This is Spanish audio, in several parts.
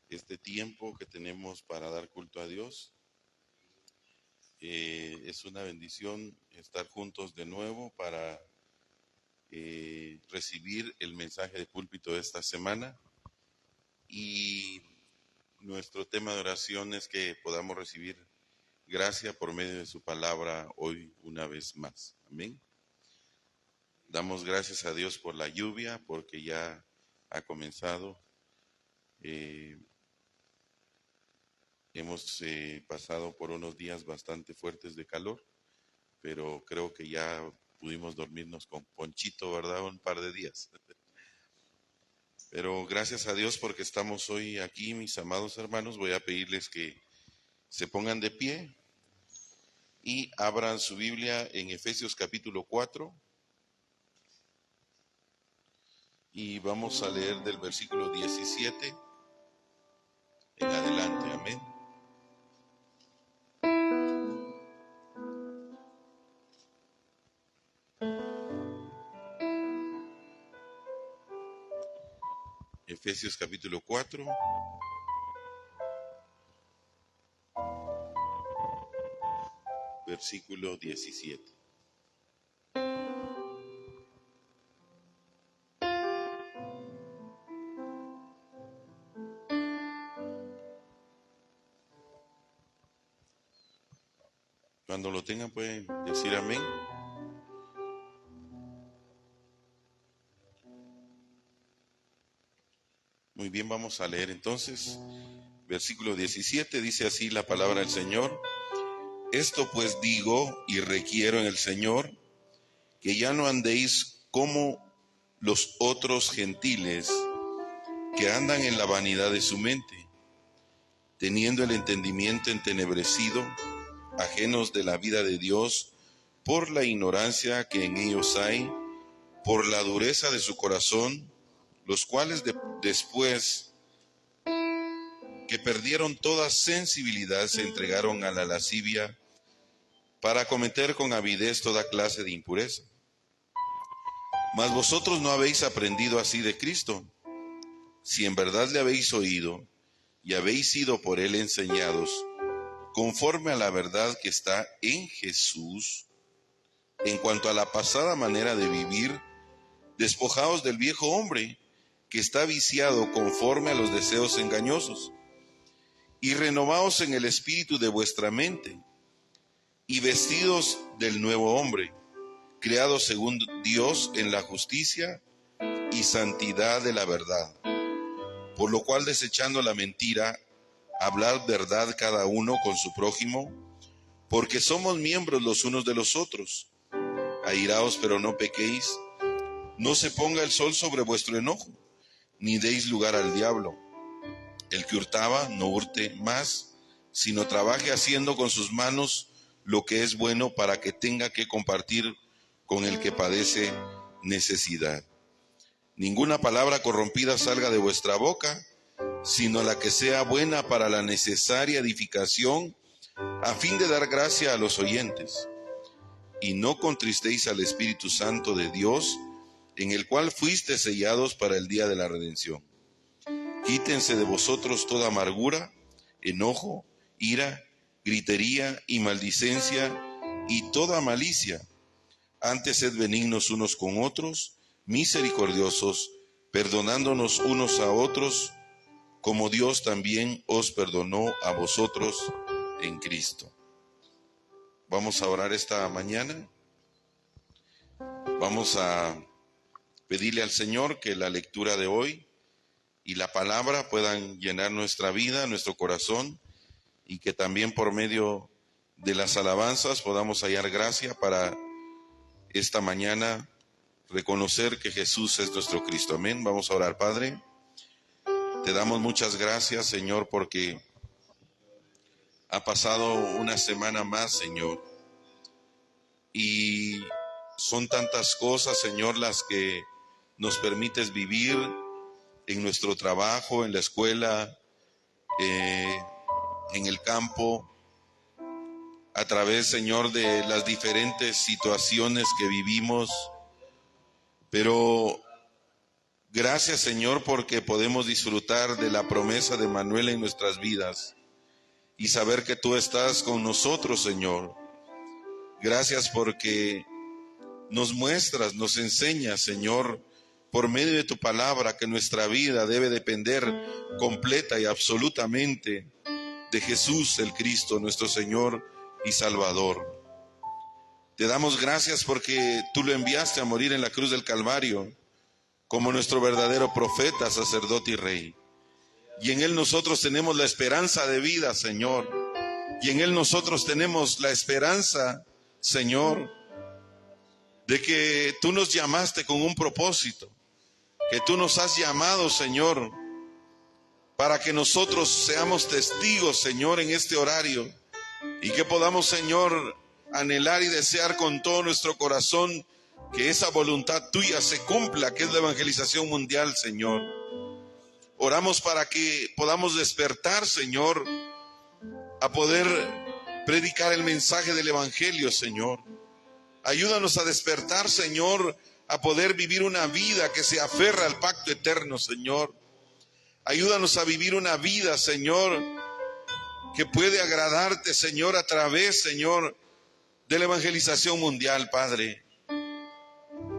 este tiempo que tenemos para dar culto a Dios. Es una bendición estar juntos de nuevo para recibir el mensaje de púlpito de esta semana. Y nuestro tema de oración es que podamos recibir gracia por medio de su palabra hoy una vez más. Amén. Damos gracias a Dios por la lluvia, porque ya ha comenzado. Hemos pasado por unos días bastante fuertes de calor, pero creo que ya pudimos dormirnos con ponchito, ¿verdad? Un par de días. Pero gracias a Dios porque estamos hoy aquí, mis amados hermanos. Voy a pedirles que se pongan de pie y abran su Biblia en Efesios capítulo 4. Y vamos a leer del versículo 17 en adelante. Amén. Efesios capítulo 4. Versículo 17. Cuando lo tengan pueden decir amén. Muy bien, vamos a leer entonces. Versículo 17 dice así la palabra del Señor. Esto pues digo y requiero en el Señor, que ya no andéis como los otros gentiles que andan en la vanidad de su mente, teniendo el entendimiento entenebrecido, ajenos de la vida de Dios, por la ignorancia que en ellos hay, por la dureza de su corazón, los cuales después que perdieron toda sensibilidad se entregaron a la lascivia para cometer con avidez toda clase de impureza. Mas vosotros no habéis aprendido así de Cristo, si en verdad le habéis oído y habéis sido por él enseñados, conforme a la verdad que está en Jesús, en cuanto a la pasada manera de vivir, despojaos del viejo hombre, que está viciado conforme a los deseos engañosos, y renovaos en el espíritu de vuestra mente, y vestidos del nuevo hombre, creado según Dios en la justicia y santidad de la verdad. Por lo cual, desechando la mentira, hablad verdad cada uno con su prójimo, porque somos miembros los unos de los otros. Airaos, pero no pequéis, no se ponga el sol sobre vuestro enojo, ni deis lugar al diablo. El que hurtaba, no hurte más, sino trabaje haciendo con sus manos lo que es bueno, para que tenga que compartir con el que padece necesidad. Ninguna palabra corrompida salga de vuestra boca, sino la que sea buena para la necesaria edificación, a fin de dar gracia a los oyentes. Y no contristéis al Espíritu Santo de Dios, en el cual fuisteis sellados para el día de la redención. Quítense de vosotros toda amargura, enojo, ira, gritería y maldicencia y toda malicia. Antes sed benignos unos con otros, misericordiosos, perdonándonos unos a otros, como Dios también os perdonó a vosotros en Cristo. Vamos a orar esta mañana. Vamos a pedirle al Señor que la lectura de hoy y la palabra puedan llenar nuestra vida, nuestro corazón, y que también por medio de las alabanzas podamos hallar gracia para esta mañana reconocer que Jesús es nuestro Cristo. Amén. Vamos a orar. Padre, te damos muchas gracias, Señor, porque ha pasado una semana más, Señor, y son tantas cosas, Señor, las que nos permites vivir en nuestro trabajo, en la escuela, en el campo, a través, Señor, de las diferentes situaciones que vivimos. Pero Gracias, Señor, porque podemos disfrutar de la promesa de Manuel en nuestras vidas y saber que tú estás con nosotros, Señor. Gracias porque nos muestras, nos enseñas, Señor, por medio de tu palabra, que nuestra vida debe depender completa y absolutamente de Jesús el Cristo, nuestro Señor y Salvador. Te damos gracias porque tú lo enviaste a morir en la cruz del Calvario como nuestro verdadero profeta, sacerdote y rey. Y en Él nosotros tenemos la esperanza de vida, Señor. Y en Él nosotros tenemos la esperanza, Señor, de que tú nos llamaste con un propósito, que tú nos has llamado, Señor, para que nosotros seamos testigos, Señor, en este horario, y que podamos, Señor, anhelar y desear con todo nuestro corazón que esa voluntad tuya se cumpla, que es la evangelización mundial, Señor. Oramos para que podamos despertar, Señor, a poder predicar el mensaje del evangelio, Señor. Ayúdanos a despertar, Señor, a poder vivir una vida que se aferra al pacto eterno, Señor. Ayúdanos a vivir una vida, Señor, que puede agradarte, Señor, a través, Señor, de la evangelización mundial, Padre.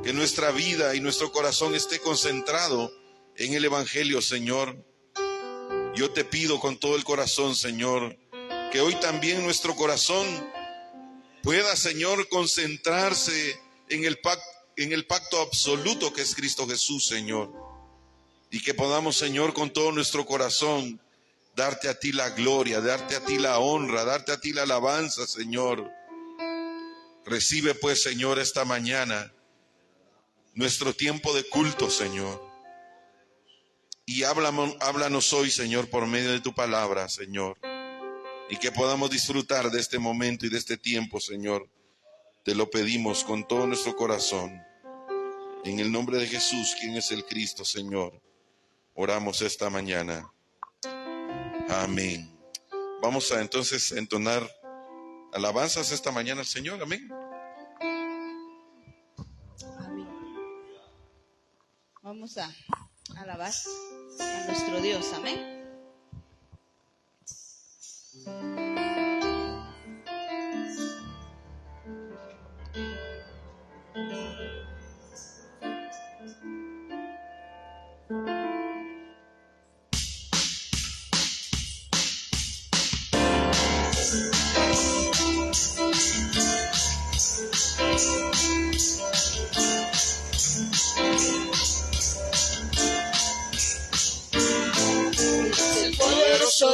Que nuestra vida y nuestro corazón esté concentrado en el evangelio, Señor. Yo te pido con todo el corazón, Señor, que hoy también nuestro corazón pueda, Señor, concentrarse en el pacto absoluto que es Cristo Jesús, Señor. Y que podamos, Señor, con todo nuestro corazón darte a ti la gloria, darte a ti la honra, darte a ti la alabanza, Señor. Recibe pues, Señor, esta mañana nuestro tiempo de culto, Señor. Y háblanos hoy, Señor, por medio de tu palabra, Señor. Y que podamos disfrutar de este momento y de este tiempo, Señor. Te lo pedimos con todo nuestro corazón. En el nombre de Jesús, quien es el Cristo, Señor, oramos esta mañana. Amén. Vamos a entonces entonar alabanzas esta mañana al Señor. Amén. Amén. Vamos a alabar a nuestro Dios. Amén.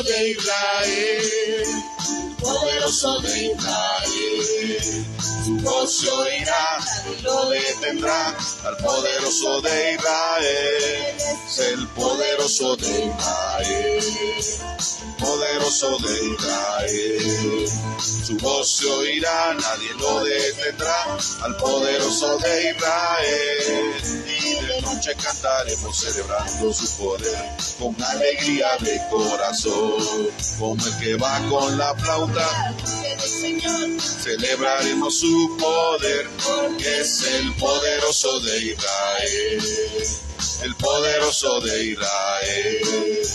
De Israel, poderoso de Israel, su voz se oirá, nadie lo detendrá, al poderoso de Israel, es el poderoso de Israel, poderoso de Israel, su voz se oirá, nadie lo detendrá, al poderoso de Israel. De noche cantaremos celebrando su poder con alegría de corazón, como el que va con la flauta. Celebraremos su poder porque es el poderoso de Israel, el poderoso de Israel.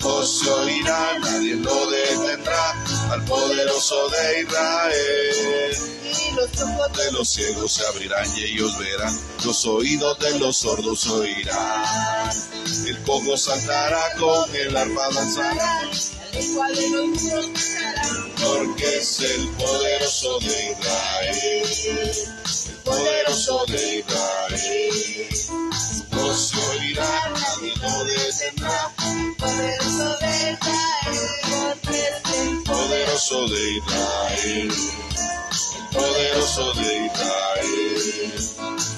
Su voz se oirá, nadie lo detendrá, al poderoso de Israel. Los ojos de los ciegos se abrirán y ellos verán, los oídos de los sordos oirán. El cojo saltará, con el arpa danzará, la lengua de los mudos cantará, porque es el poderoso de Israel, el poderoso de Israel. Su voz se oirá, nadie lo detendrá, el poderoso de Israel, porque es el poderoso de Israel, poderoso de Israel.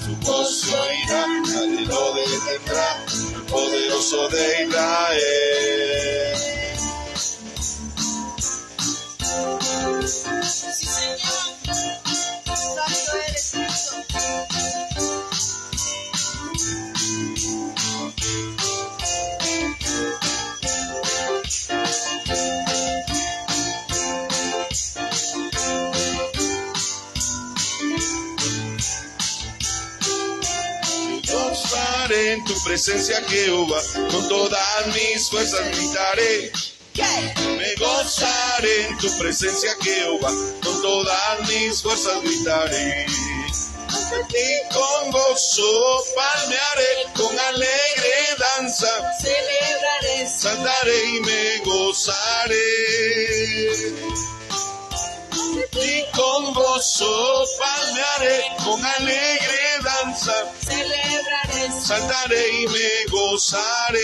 Su voz se oirá, nadie lo detendrá, el poderoso de Israel. Sí, Señor, santo eres Cristo. en tu presencia, Jehová, con todas mis fuerzas gritaré. Me gozaré en tu presencia, Jehová, con todas mis fuerzas gritaré. Y con gozo palmearé, con alegre danza celebraré, saltaré y me gozaré. Y con gozo palmearé, con alegre danza celebraré, saltaré y me gozaré.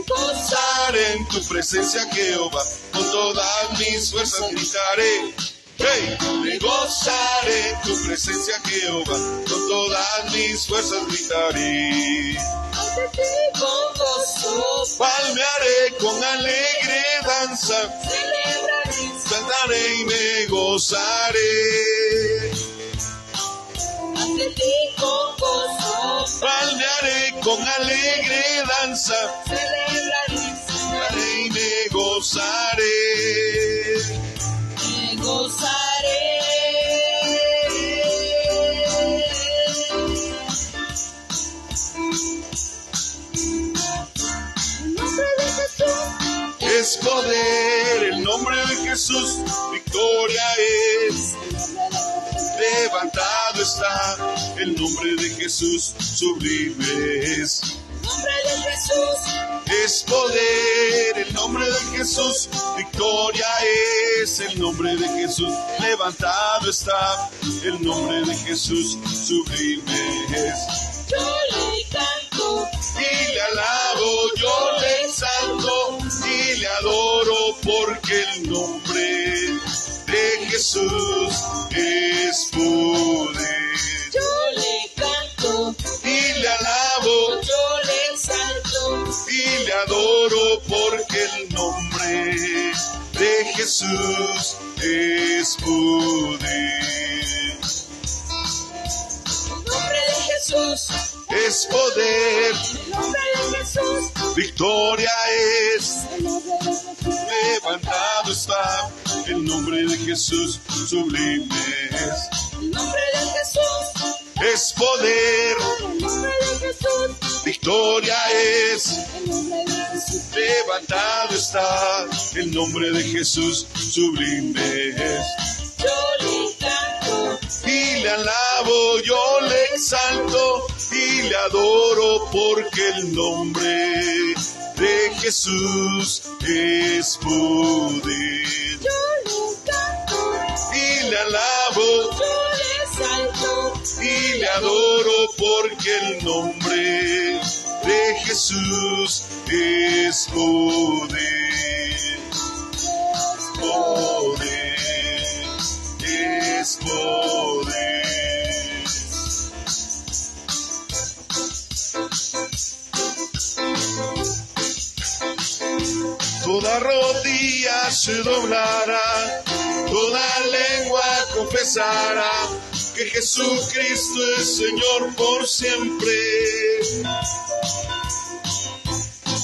Gozaré en tu presencia, Jehová, con todas mis fuerzas gritaré. Hey, me gozaré en tu presencia, Jehová, con todas mis fuerzas gritaré. con gozo Palmearé con alegre danza, celebraré, saltaré y me gozaré. ante ti con gozo Palmearé con alegre danza, celebraré, saltaré y me gozaré. me gozaré. En nombre de Jesús, Es poder, el nombre de Jesús, victoria es. Levantado está, el nombre de Jesús, sublime es. en nombre de Jesús, Es poder, el nombre de Jesús, victoria es. El nombre de Jesús, levantado está, el nombre de Jesús, sublime es. yo le canto, Y le alabo, yo le exalto y le adoro, porque el nombre de Jesús es poder. yo le canto, Y le alabo yo le exalto, y le adoro, porque el nombre de Jesús es poder. en nombre de Jesús, Es poder, en nombre de Jesús, victoria es. en nombre de Jesús, Levantado está, el nombre de Jesús, sublime es. en nombre de Jesús, Es poder, en nombre de Jesús, victoria es. en nombre de Jesús, Levantado está, el nombre de Jesús, sublime es. yo le canto, Y le alabo, yo le exalto y le adoro, porque el nombre de Jesús es poder. yo le canto, Y le alabo yo le exalto, y le adoro, porque el nombre de Jesús es poder. Poder, es poder. Toda rodilla se doblará, toda lengua confesará que Jesucristo es Señor por siempre.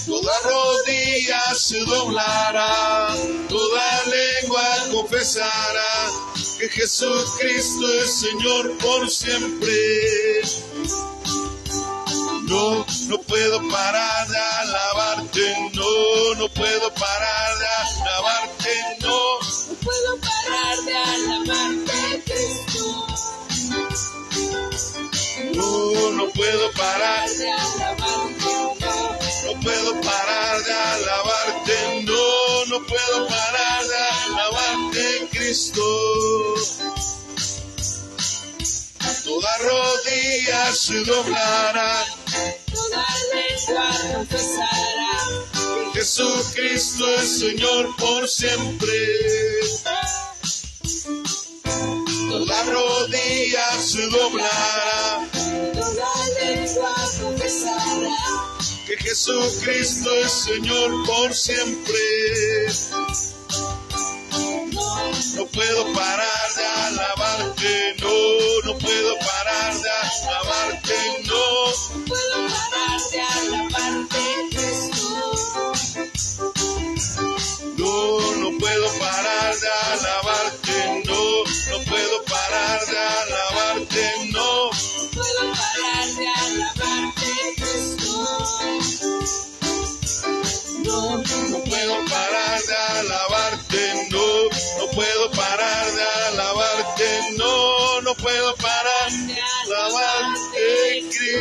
Toda rodilla se doblará, toda lengua confesará que Jesucristo es Señor por siempre. No, no puedo parar de alabarte, no puedo parar de alabarte, no. no puedo parar de alabarte, Cristo, No puedo parar, de alabarte, no puedo parar de alabarte, no puedo parar de alabarte, Cristo. Toda rodilla se doblará, toda lengua confesará, Jesucristo es Señor por siempre. Toda rodilla se doblará, toda lengua confesará, que Jesucristo es Señor por siempre. No puedo parar de alabarte, no puedo parar de alabarte, no puedo parar de alabarte, Jesús, no puedo parar de alabarte, no puedo parar de alabarte, no puedo parar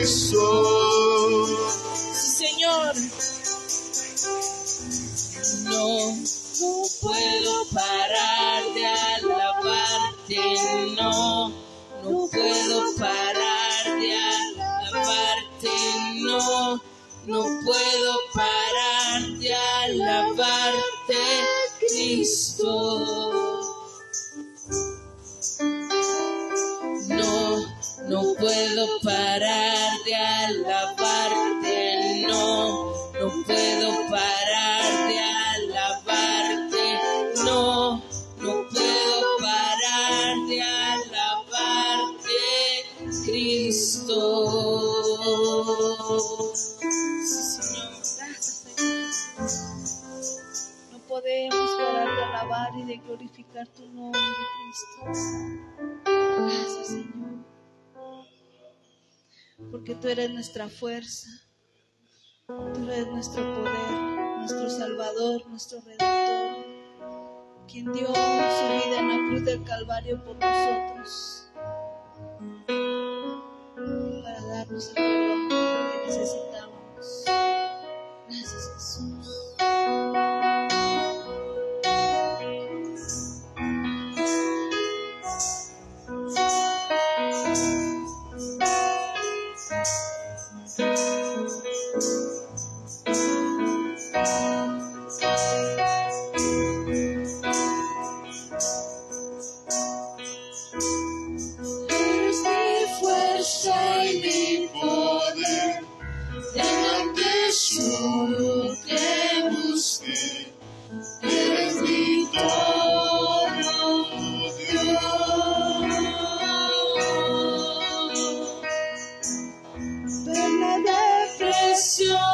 Cristo. Sí, Señor. No puedo parar de alabarte, no puedo parar de alabarte, no puedo parar de alabarte, Cristo. No puedo parar de alabarte, no puedo parar de alabarte, no puedo parar de alabarte, Cristo. Sí, Señor. Gracias, Señor. No podemos parar de alabar y de glorificar tu nombre, Cristo. Gracias, Señor. Porque tú eres nuestra fuerza, tú eres nuestro poder, nuestro Salvador, nuestro Redentor, quien dio su vida en la cruz del Calvario por nosotros, para darnos el perdón que necesitábamos. Gracias, Jesús.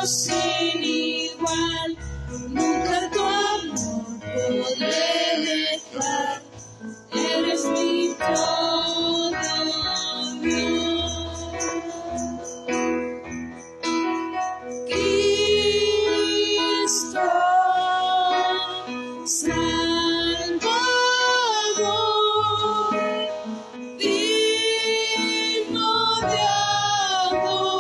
Sin igual, nunca tu amor podré dejar. Eres mi todo, Dios. Cristo, Salvador, digno de adorar.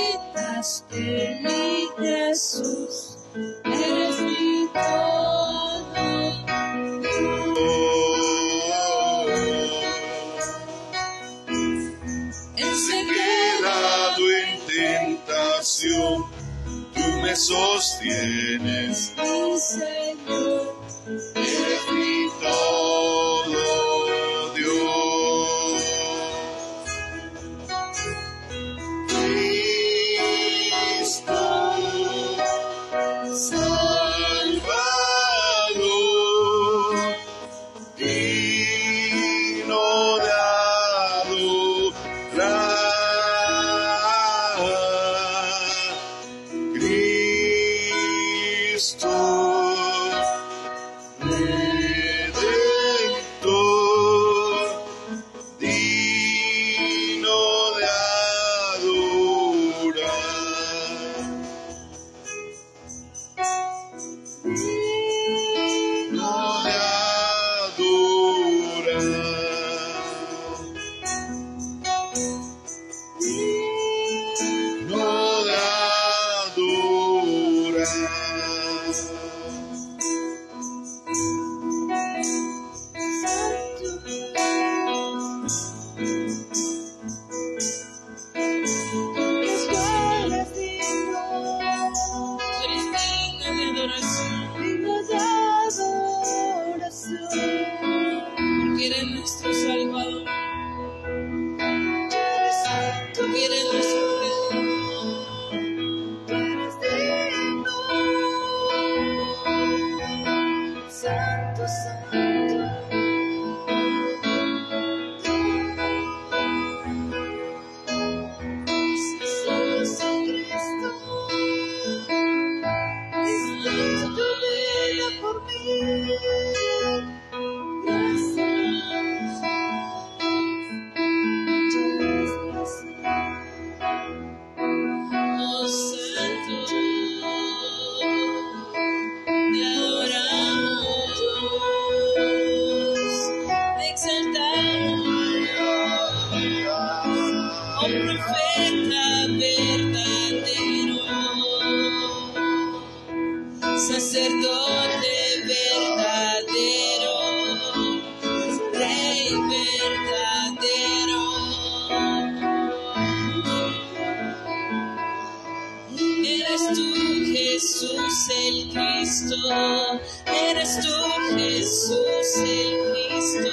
Resucitaste mi Jesús, eres mi todo. Quedado en tentación, tú me sostienes, mi Señor, eres mi todo, Dios. Cristo, Salvador, digno de adorar. Cristo, Redentor, digno de adorar. Digno de porque eres nuestro Salvador, porque eres nuestro Redentor, tú eres digno, Santo, Santo. Cristo. sacerdote verdadero, Rey verdadero. Eres tú, Jesús el Cristo, eres tú, Jesús el Cristo.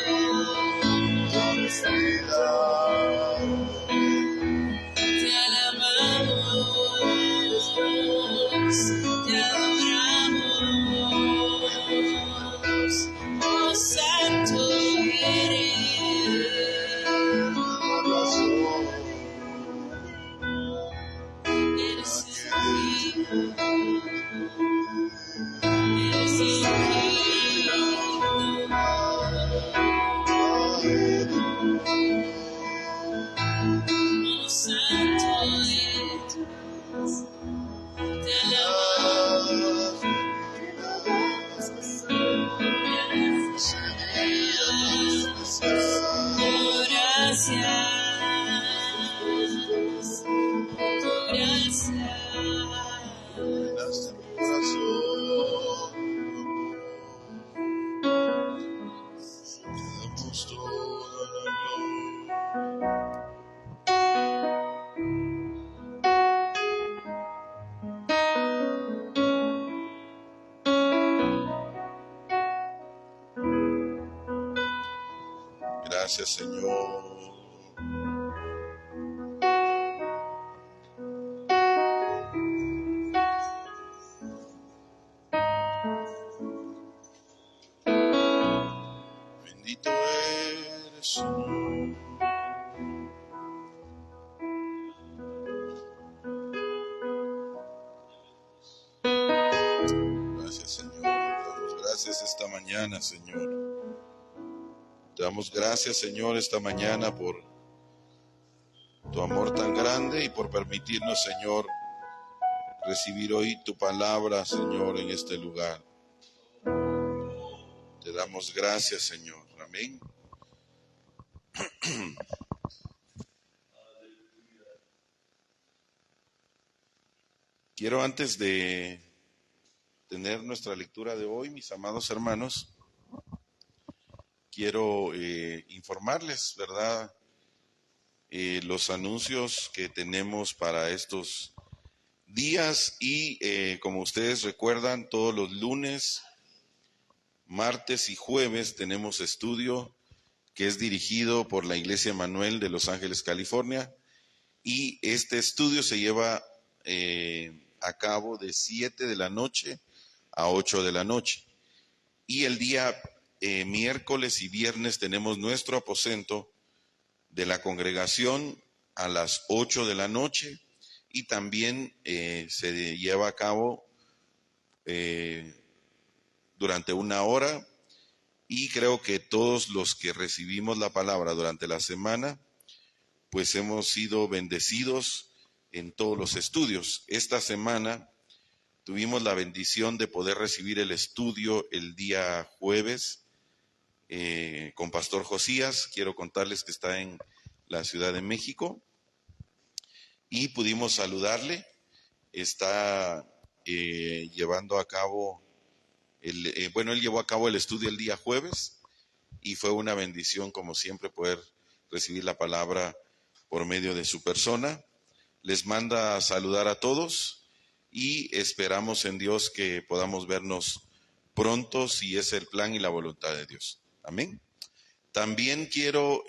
Te alabamos, te adoramos, oh santo eres. Eres Gracias, Señor. Bendito eres, Señor. Gracias, Señor. Te damos gracias esta mañana, Señor. Te damos gracias, Señor, esta mañana por tu amor tan grande y por permitirnos, Señor, recibir hoy tu palabra, Señor, en este lugar. Te damos gracias, Señor. Amén. Quiero, antes de tener nuestra lectura de hoy, mis amados hermanos, quiero informarles, ¿verdad? Los anuncios que tenemos para estos días y como ustedes recuerdan, todos los lunes, martes y jueves tenemos estudio que es dirigido por la Iglesia Emanuel de Los Ángeles, California, y este estudio se lleva a cabo de 7 de la noche a 8 de la noche. Y el día miércoles y viernes tenemos nuestro aposento de la congregación a las 8 de la noche y también se lleva a cabo durante 1 hora, y creo que todos los que recibimos la palabra durante la semana pues hemos sido bendecidos en todos los estudios. Esta semana tuvimos la bendición de poder recibir el estudio el día jueves con Pastor Josías. Quiero contarles que está en la Ciudad de México y pudimos saludarle. Está llevando a cabo, él llevó a cabo el estudio el día jueves y fue una bendición, como siempre, poder recibir la palabra por medio de su persona. Les manda a saludar a todos y esperamos en Dios que podamos vernos pronto, si es el plan y la voluntad de Dios. Amén. También quiero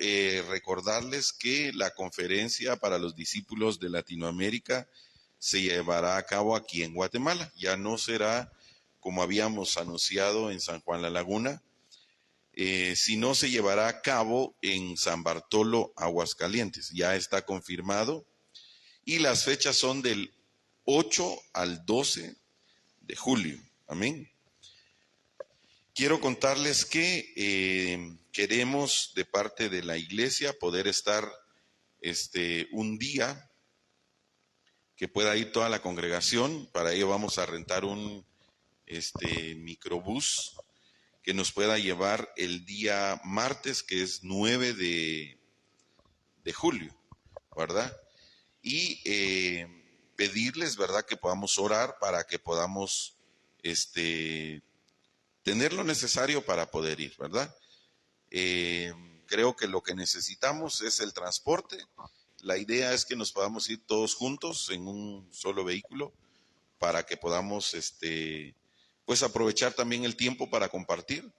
recordarles que la conferencia para los discípulos de Latinoamérica se llevará a cabo aquí en Guatemala. Ya no será como habíamos anunciado en San Juan La Laguna, sino se llevará a cabo en San Bartolo, Aguascalientes. Ya está confirmado y las fechas son del 8 al 12 de julio. Amén. Quiero contarles que queremos, de parte de la iglesia, poder estar un día que pueda ir toda la congregación. Para ello vamos a rentar un microbús que nos pueda llevar el día martes, que es 9 de julio, ¿verdad? Y pedirles, ¿verdad?, que podamos orar para que podamos tener lo necesario para poder ir, ¿verdad? Creo que lo que necesitamos es el transporte. La idea es que nos podamos ir todos juntos en un solo vehículo para que podamos pues aprovechar también el tiempo para compartir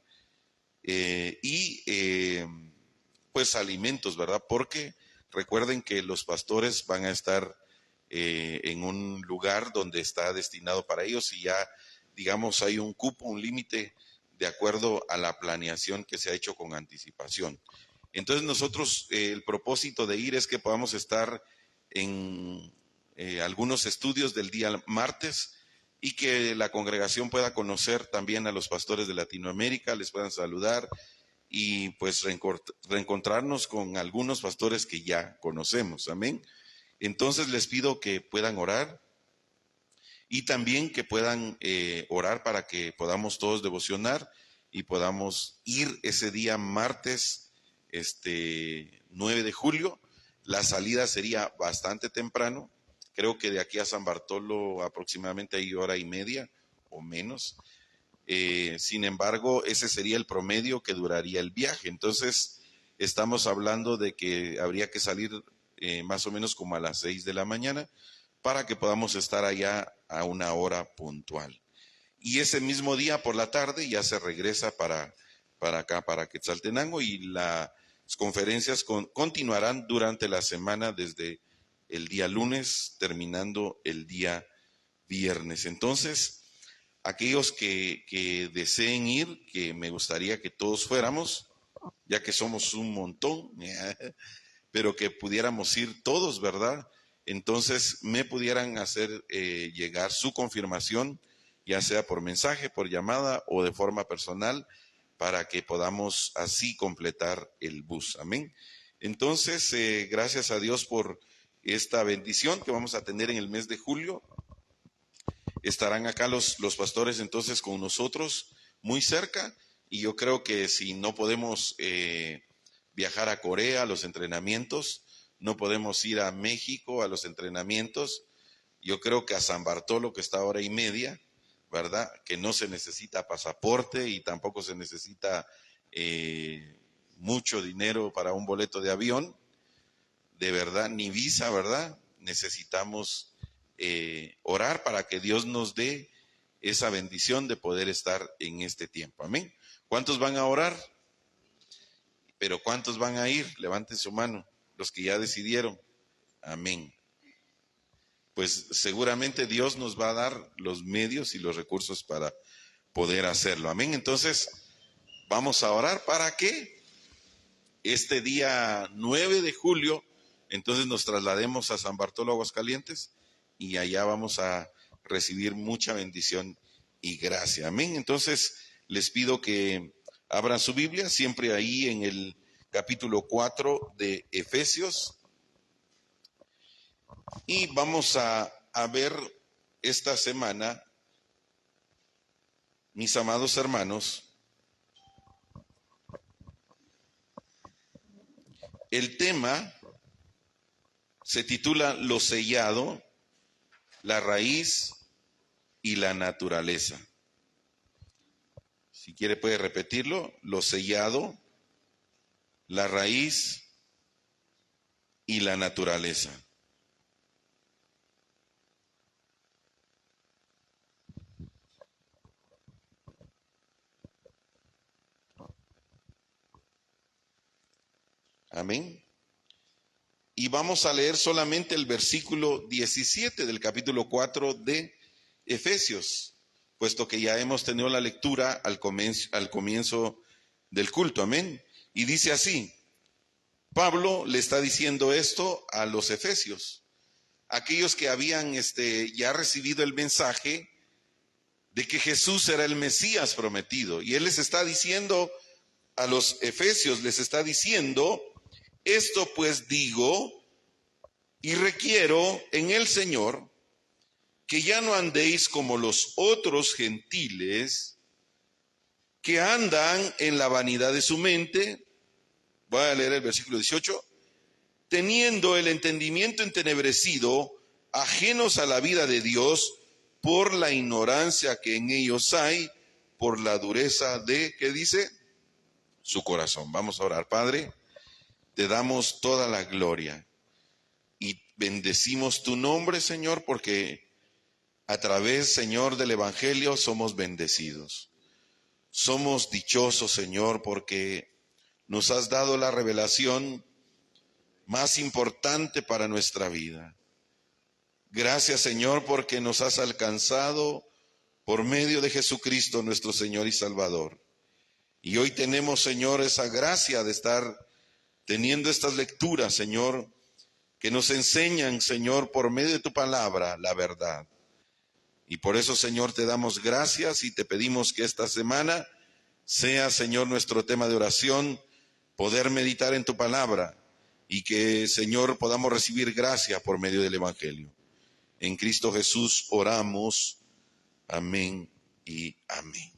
pues alimentos, ¿verdad? Porque recuerden que los pastores van a estar en un lugar donde está destinado para ellos y ya, digamos, hay un cupo, un límite de acuerdo a la planeación que se ha hecho con anticipación. Entonces nosotros, el propósito de ir es que podamos estar en algunos estudios del día martes y que la congregación pueda conocer también a los pastores de Latinoamérica, les puedan saludar y pues reencontrarnos con algunos pastores que ya conocemos. Amén. Entonces les pido que puedan orar y también que puedan orar para que podamos todos devocionar y podamos ir ese día martes 9 de julio. La salida sería bastante temprano. Creo que de aquí a San Bartolo aproximadamente hay hora y media o menos. Sin embargo, ese sería el promedio que duraría el viaje. Entonces, estamos hablando de que habría que salir más o menos como a las 6 de la mañana para que podamos estar allá a una hora puntual. Y ese mismo día por la tarde ya se regresa para acá, para Quetzaltenango, y las conferencias continuarán durante la semana desde el día lunes terminando el día viernes. Entonces, aquellos que deseen ir, que me gustaría que todos fuéramos, ya que somos un montón, pero que pudiéramos ir todos, ¿verdad? Entonces me pudieran hacer llegar su confirmación, ya sea por mensaje, por llamada o de forma personal, para que podamos así completar el bus. Amén. Entonces, gracias a Dios por esta bendición que vamos a tener en el mes de julio. Estarán acá los pastores entonces con nosotros muy cerca, y yo creo que si no podemos viajar a Corea a los entrenamientos, no podemos ir a México a los entrenamientos, yo creo que a San Bartolo, que está a hora y media, ¿verdad? Que no se necesita pasaporte y tampoco se necesita mucho dinero para un boleto de avión, de verdad, ni visa, ¿verdad? Necesitamos orar para que Dios nos dé esa bendición de poder estar en este tiempo. Amén. ¿Cuántos van a orar? Pero ¿cuántos van a ir? Levanten su mano, los que ya decidieron. Amén. Pues seguramente Dios nos va a dar los medios y los recursos para poder hacerlo. Amén. Entonces, vamos a orar para que este día 9 de julio, entonces nos traslademos a San Bartolo, Aguascalientes, y allá vamos a recibir mucha bendición y gracia. Amén. Entonces, les pido que abran su Biblia, siempre ahí en el capítulo 4 de Efesios. Y vamos a ver esta semana, mis amados hermanos, el tema se titula Lo sellado, la raíz y la naturaleza. Si quiere puede repetirlo: lo sellado, la raíz y la naturaleza. Amén. Y vamos a leer solamente el versículo 17 del capítulo 4 de Efesios, puesto que ya hemos tenido la lectura al comienzo del culto. Amén. Y dice así: Pablo le está diciendo esto a los efesios, aquellos que habían ya recibido el mensaje de que Jesús era el Mesías prometido. Y él les está diciendo a los efesios, les está diciendo: esto pues digo y requiero en el Señor, que ya no andéis como los otros gentiles que andan en la vanidad de su mente. Voy a leer el versículo 18. Teniendo el entendimiento entenebrecido, ajenos a la vida de Dios, por la ignorancia que en ellos hay, por la dureza de, ¿qué dice? Su corazón. Vamos a orar. Padre, te damos toda la gloria y bendecimos tu nombre, Señor, porque a través, Señor, del Evangelio somos bendecidos. Somos dichosos, Señor, porque nos has dado la revelación más importante para nuestra vida. Gracias, Señor, porque nos has alcanzado por medio de Jesucristo, nuestro Señor y Salvador. Y hoy tenemos, Señor, esa gracia de estar teniendo estas lecturas, Señor, que nos enseñan, Señor, por medio de tu palabra, la verdad. Y por eso, Señor, te damos gracias y te pedimos que esta semana sea, Señor, nuestro tema de oración, poder meditar en tu palabra y que, Señor, podamos recibir gracia por medio del Evangelio. En Cristo Jesús oramos. Amén y amén.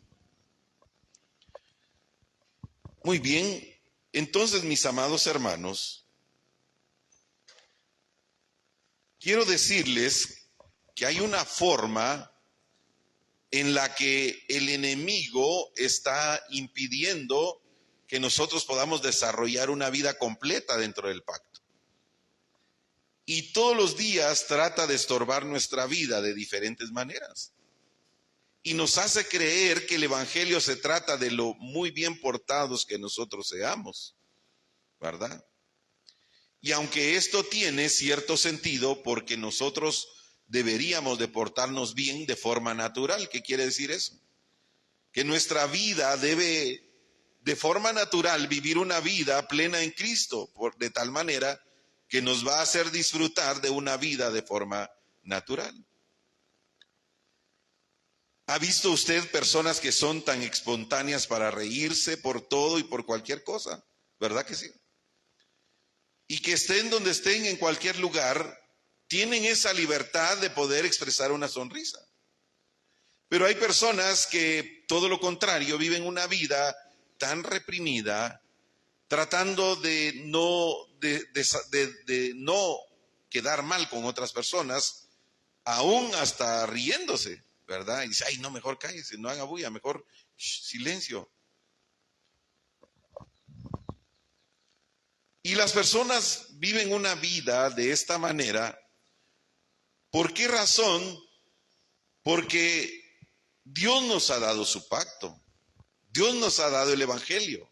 Muy bien, entonces, mis amados hermanos, quiero decirles que hay una forma en la que el enemigo está impidiendo que nosotros podamos desarrollar una vida completa dentro del pacto. Y todos los días trata de estorbar nuestra vida de diferentes maneras. Y nos hace creer que el Evangelio se trata de lo muy bien portados que nosotros seamos, ¿verdad? Y aunque esto tiene cierto sentido, porque nosotros deberíamos de portarnos bien de forma natural. ¿Qué quiere decir eso? Que nuestra vida debe de forma natural vivir una vida plena en Cristo, de tal manera que nos va a hacer disfrutar de una vida de forma natural. ¿Ha visto usted personas que son tan espontáneas para reírse por todo y por cualquier cosa? ¿Verdad que sí? Y que estén donde estén, en cualquier lugar, tienen esa libertad de poder expresar una sonrisa. Pero hay personas que, todo lo contrario, viven una vida tan reprimida, tratando de no quedar mal con otras personas, aún hasta riéndose, ¿verdad? Y dice, ay, no, mejor cállese, no haga bulla, mejor silencio. Y las personas viven una vida de esta manera. ¿Por qué razón? Porque Dios nos ha dado su pacto. Dios nos ha dado el Evangelio.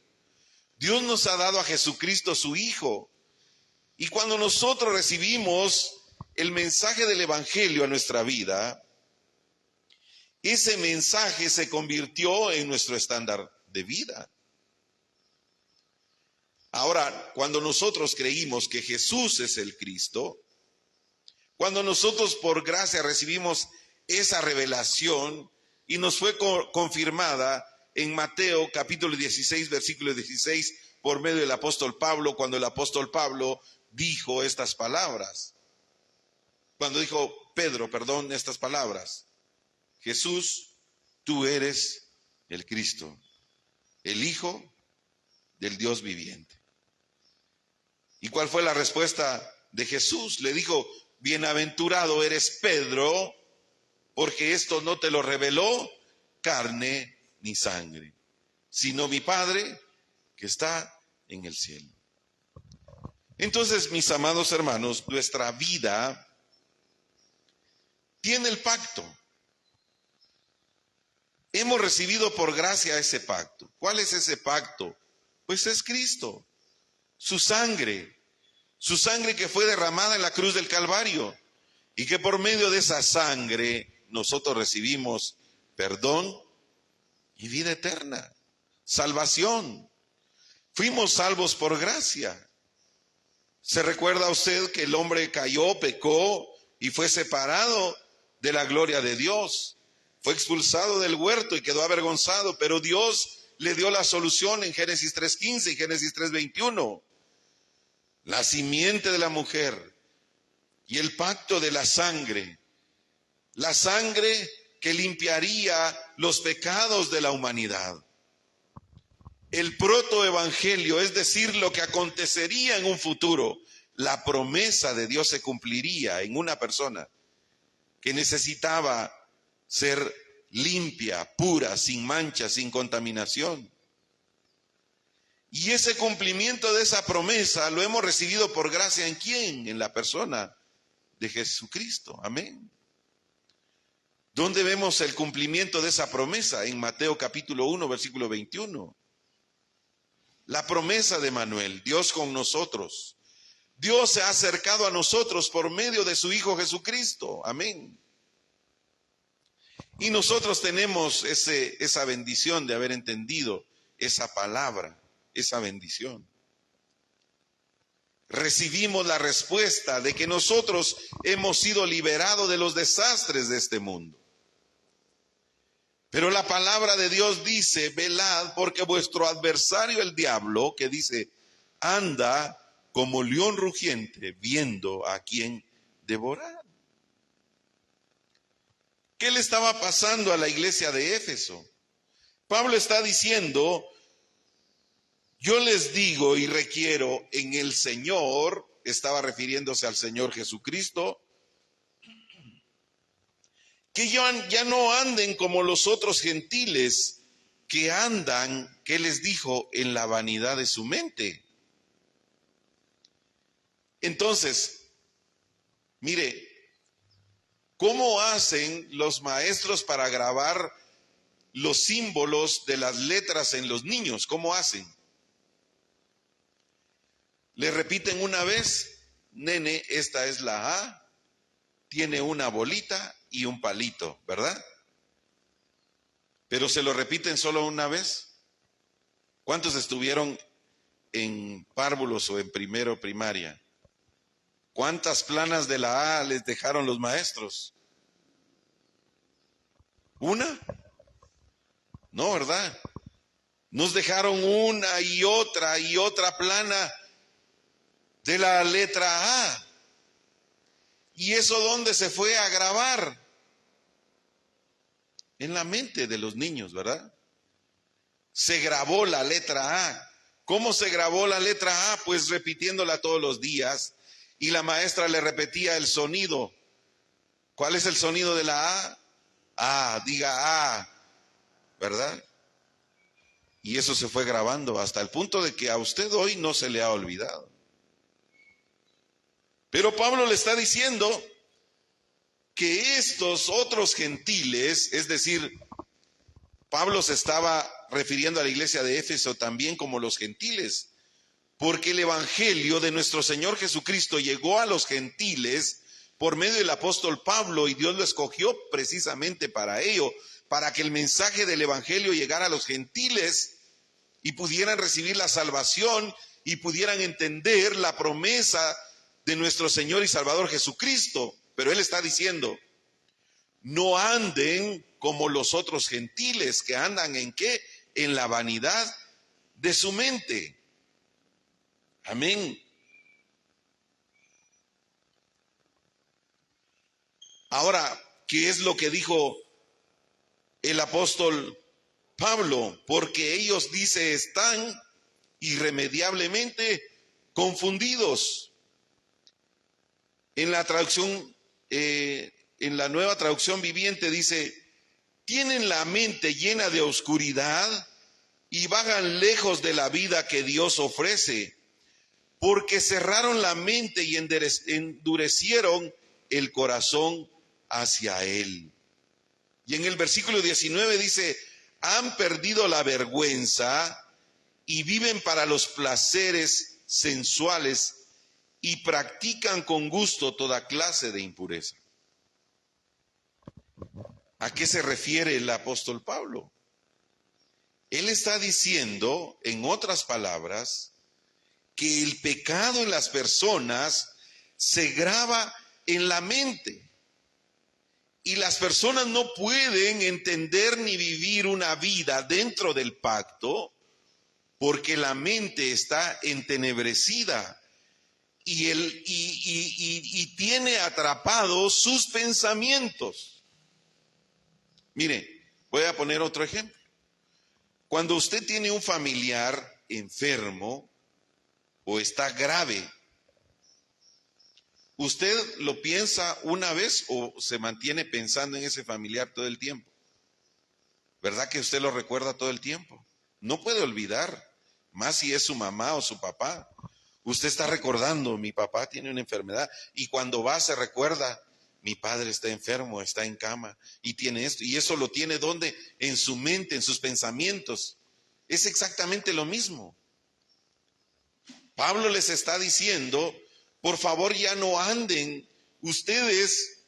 Dios nos ha dado a Jesucristo, su Hijo. Y cuando nosotros recibimos el mensaje del Evangelio a nuestra vida, ese mensaje se convirtió en nuestro estándar de vida. Ahora, cuando nosotros creímos que Jesús es el Cristo, cuando nosotros por gracia recibimos esa revelación y nos fue confirmada en Mateo capítulo 16, versículo 16, por medio del apóstol Pablo, cuando el apóstol Pablo dijo estas palabras. Cuando dijo Pedro, estas palabras. Jesús, tú eres el Cristo, el Hijo del Dios viviente. ¿Y cuál fue la respuesta de Jesús? Le dijo, bienaventurado eres Pedro, porque esto no te lo reveló carne ni sangre, sino mi Padre que está en el cielo. Entonces, mis amados hermanos, nuestra vida tiene el pacto. Hemos recibido por gracia ese pacto. ¿Cuál es ese pacto? Pues es Cristo, su sangre que fue derramada en la cruz del Calvario y que por medio de esa sangre nosotros recibimos perdón y vida eterna, salvación. Fuimos salvos por gracia. ¿Se recuerda usted que el hombre cayó, pecó y fue separado de la gloria de Dios? Fue expulsado del huerto y quedó avergonzado, pero Dios le dio la solución en Génesis 3:15 y Génesis 3:21. La simiente de la mujer y el pacto de la sangre que limpiaría los pecados de la humanidad. El protoevangelio, es decir, lo que acontecería en un futuro, la promesa de Dios se cumpliría en una persona que necesitaba ser limpia, pura, sin mancha, sin contaminación. Y ese cumplimiento de esa promesa lo hemos recibido por gracia ¿en quién? En la persona de Jesucristo. Amén. ¿Dónde vemos el cumplimiento de esa promesa? En Mateo capítulo 1, versículo 21. La promesa de Manuel, Dios con nosotros. Dios se ha acercado a nosotros por medio de su Hijo Jesucristo. Amén. Y nosotros tenemos esa bendición de haber entendido esa palabra, esa bendición. Recibimos la respuesta de que nosotros hemos sido liberados de los desastres de este mundo. Pero la palabra de Dios dice, velad porque vuestro adversario el diablo, que dice, anda como león rugiente viendo a quién devorar. ¿Qué le estaba pasando a la iglesia de Éfeso? Pablo está diciendo, yo les digo y requiero en el Señor, estaba refiriéndose al Señor Jesucristo, que ya no anden como los otros gentiles que andan, que les dijo, en la vanidad de su mente. Entonces, mire, ¿cómo hacen los maestros para grabar los símbolos de las letras en los niños? ¿Cómo hacen? Le repiten una vez, nene, esta es la A, tiene una bolita y un palito, ¿verdad? Pero se lo repiten solo una vez. ¿Cuántos estuvieron en párvulos o en primero primaria? ¿Cuántas planas de la A les dejaron los maestros? ¿Una? No, ¿verdad? Nos dejaron una y otra plana de la letra A. ¿Y eso dónde se fue a grabar? En la mente de los niños, ¿verdad? Se grabó la letra A. ¿Cómo se grabó la letra A? Pues repitiéndola todos los días. Y la maestra le repetía el sonido. ¿Cuál es el sonido de la A? A, diga A, ¿verdad? Y eso se fue grabando hasta el punto de que a usted hoy no se le ha olvidado. Pero Pablo le está diciendo que estos otros gentiles, es decir, Pablo se estaba refiriendo a la iglesia de Éfeso también como los gentiles, porque el evangelio de nuestro Señor Jesucristo llegó a los gentiles por medio del apóstol Pablo y Dios lo escogió precisamente para ello, para que el mensaje del evangelio llegara a los gentiles y pudieran recibir la salvación y pudieran entender la promesa de nuestro Señor y Salvador Jesucristo. Pero Él está diciendo, no anden como los otros gentiles, que andan ¿en qué? En la vanidad de su mente. Amén. Ahora, ¿qué es lo que dijo el apóstol Pablo? Porque ellos, dice, están irremediablemente confundidos. En la traducción, en la Nueva Traducción Viviente dice, tienen la mente llena de oscuridad y vagan lejos de la vida que Dios ofrece, porque cerraron la mente y endurecieron el corazón hacia Él. Y en el versículo 19 dice, han perdido la vergüenza y viven para los placeres sensuales y practican con gusto toda clase de impureza. ¿A qué se refiere el apóstol Pablo? Él está diciendo, en otras palabras, que el pecado en las personas se graba en la mente. Y las personas no pueden entender ni vivir una vida dentro del pacto porque la mente está entenebrecida y tiene atrapados sus pensamientos. Mire, voy a poner otro ejemplo. Cuando usted tiene un familiar enfermo o está grave, ¿Usted lo piensa una vez o se mantiene pensando en ese familiar todo el tiempo? ¿Verdad que usted lo recuerda todo el tiempo? No puede olvidar, más si es su mamá o su papá. Usted está recordando, mi papá tiene una enfermedad, y cuando va se recuerda, mi padre está enfermo, está en cama y tiene esto, y eso lo tiene ¿dónde? En su mente, en sus pensamientos. Es exactamente lo mismo. Pablo les está diciendo, por favor ya no anden ustedes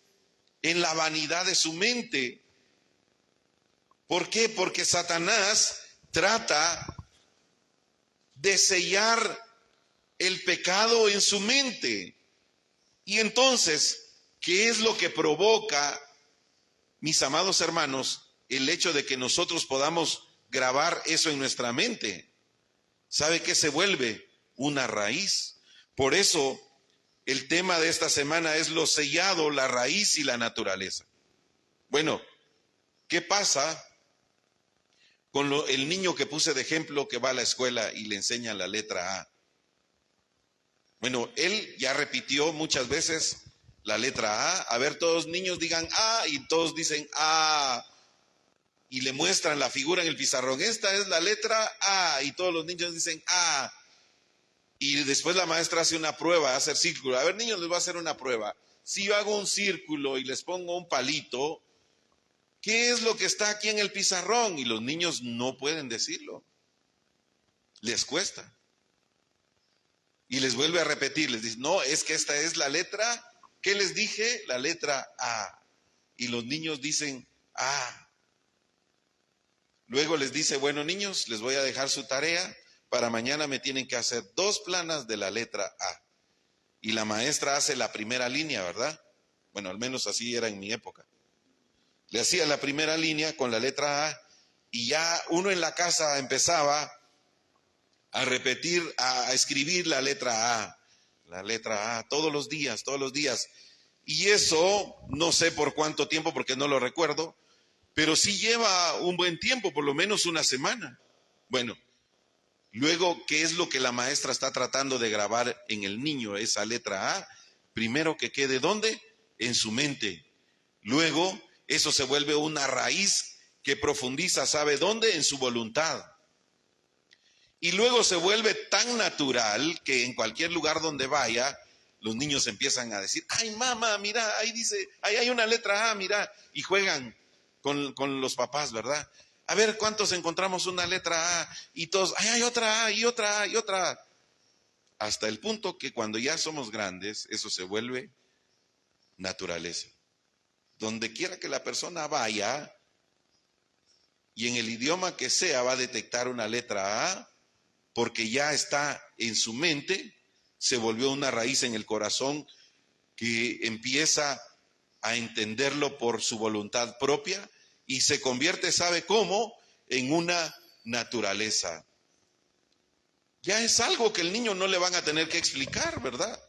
en la vanidad de su mente. ¿Por qué? Porque Satanás trata de sellar el pecado en su mente. Y entonces, ¿qué es lo que provoca, mis amados hermanos, el hecho de que nosotros podamos grabar eso en nuestra mente? ¿Sabe qué se vuelve? Una raíz. Por eso, el tema de esta semana es lo sellado, la raíz y la naturaleza. Bueno, ¿qué pasa con el niño que puse de ejemplo que va a la escuela y le enseñan la letra A? Bueno, él ya repitió muchas veces la letra A. A ver, todos niños digan A y todos dicen A. Y le muestran la figura en el pizarrón. Esta es la letra A y todos los niños dicen A. Y después la maestra hace una prueba, hace el círculo. A ver, niños, les voy a hacer una prueba. Si yo hago un círculo y les pongo un palito, ¿qué es lo que está aquí en el pizarrón? Y los niños no pueden decirlo. Les cuesta. Y les vuelve a repetir, les dice, no, es que esta es la letra, ¿qué les dije? La letra A. Y los niños dicen A. Luego les dice, bueno niños, les voy a dejar su tarea, para mañana me tienen que hacer 2 planas de la letra A. Y la maestra hace la primera línea, ¿verdad? Bueno, al menos así era en mi época. Le hacía la primera línea con la letra A y ya uno en la casa empezaba a repetir, a escribir la letra A, todos los días. Y eso, no sé por cuánto tiempo, porque no lo recuerdo, pero sí lleva un buen tiempo, por lo menos una semana. Bueno, luego, ¿qué es lo que la maestra está tratando de grabar en el niño? Esa letra A, primero que quede, ¿dónde? En su mente. Luego, eso se vuelve una raíz que profundiza, ¿sabe dónde? En su voluntad. Y luego se vuelve tan natural que en cualquier lugar donde vaya, los niños empiezan a decir, ay mamá, mira, ahí dice, ahí hay una letra A, mira, y juegan con los papás, ¿verdad? A ver, ¿cuántos encontramos una letra A? Y todos, ay, hay otra A, y otra A, y otra A. Hasta el punto que cuando ya somos grandes, eso se vuelve naturaleza. Donde quiera que la persona vaya, y en el idioma que sea, va a detectar una letra A, porque ya está en su mente, se volvió una raíz en el corazón que empieza a entenderlo por su voluntad propia y se convierte, ¿sabe cómo? En una naturaleza. Ya es algo que el niño no le van a tener que explicar, ¿verdad?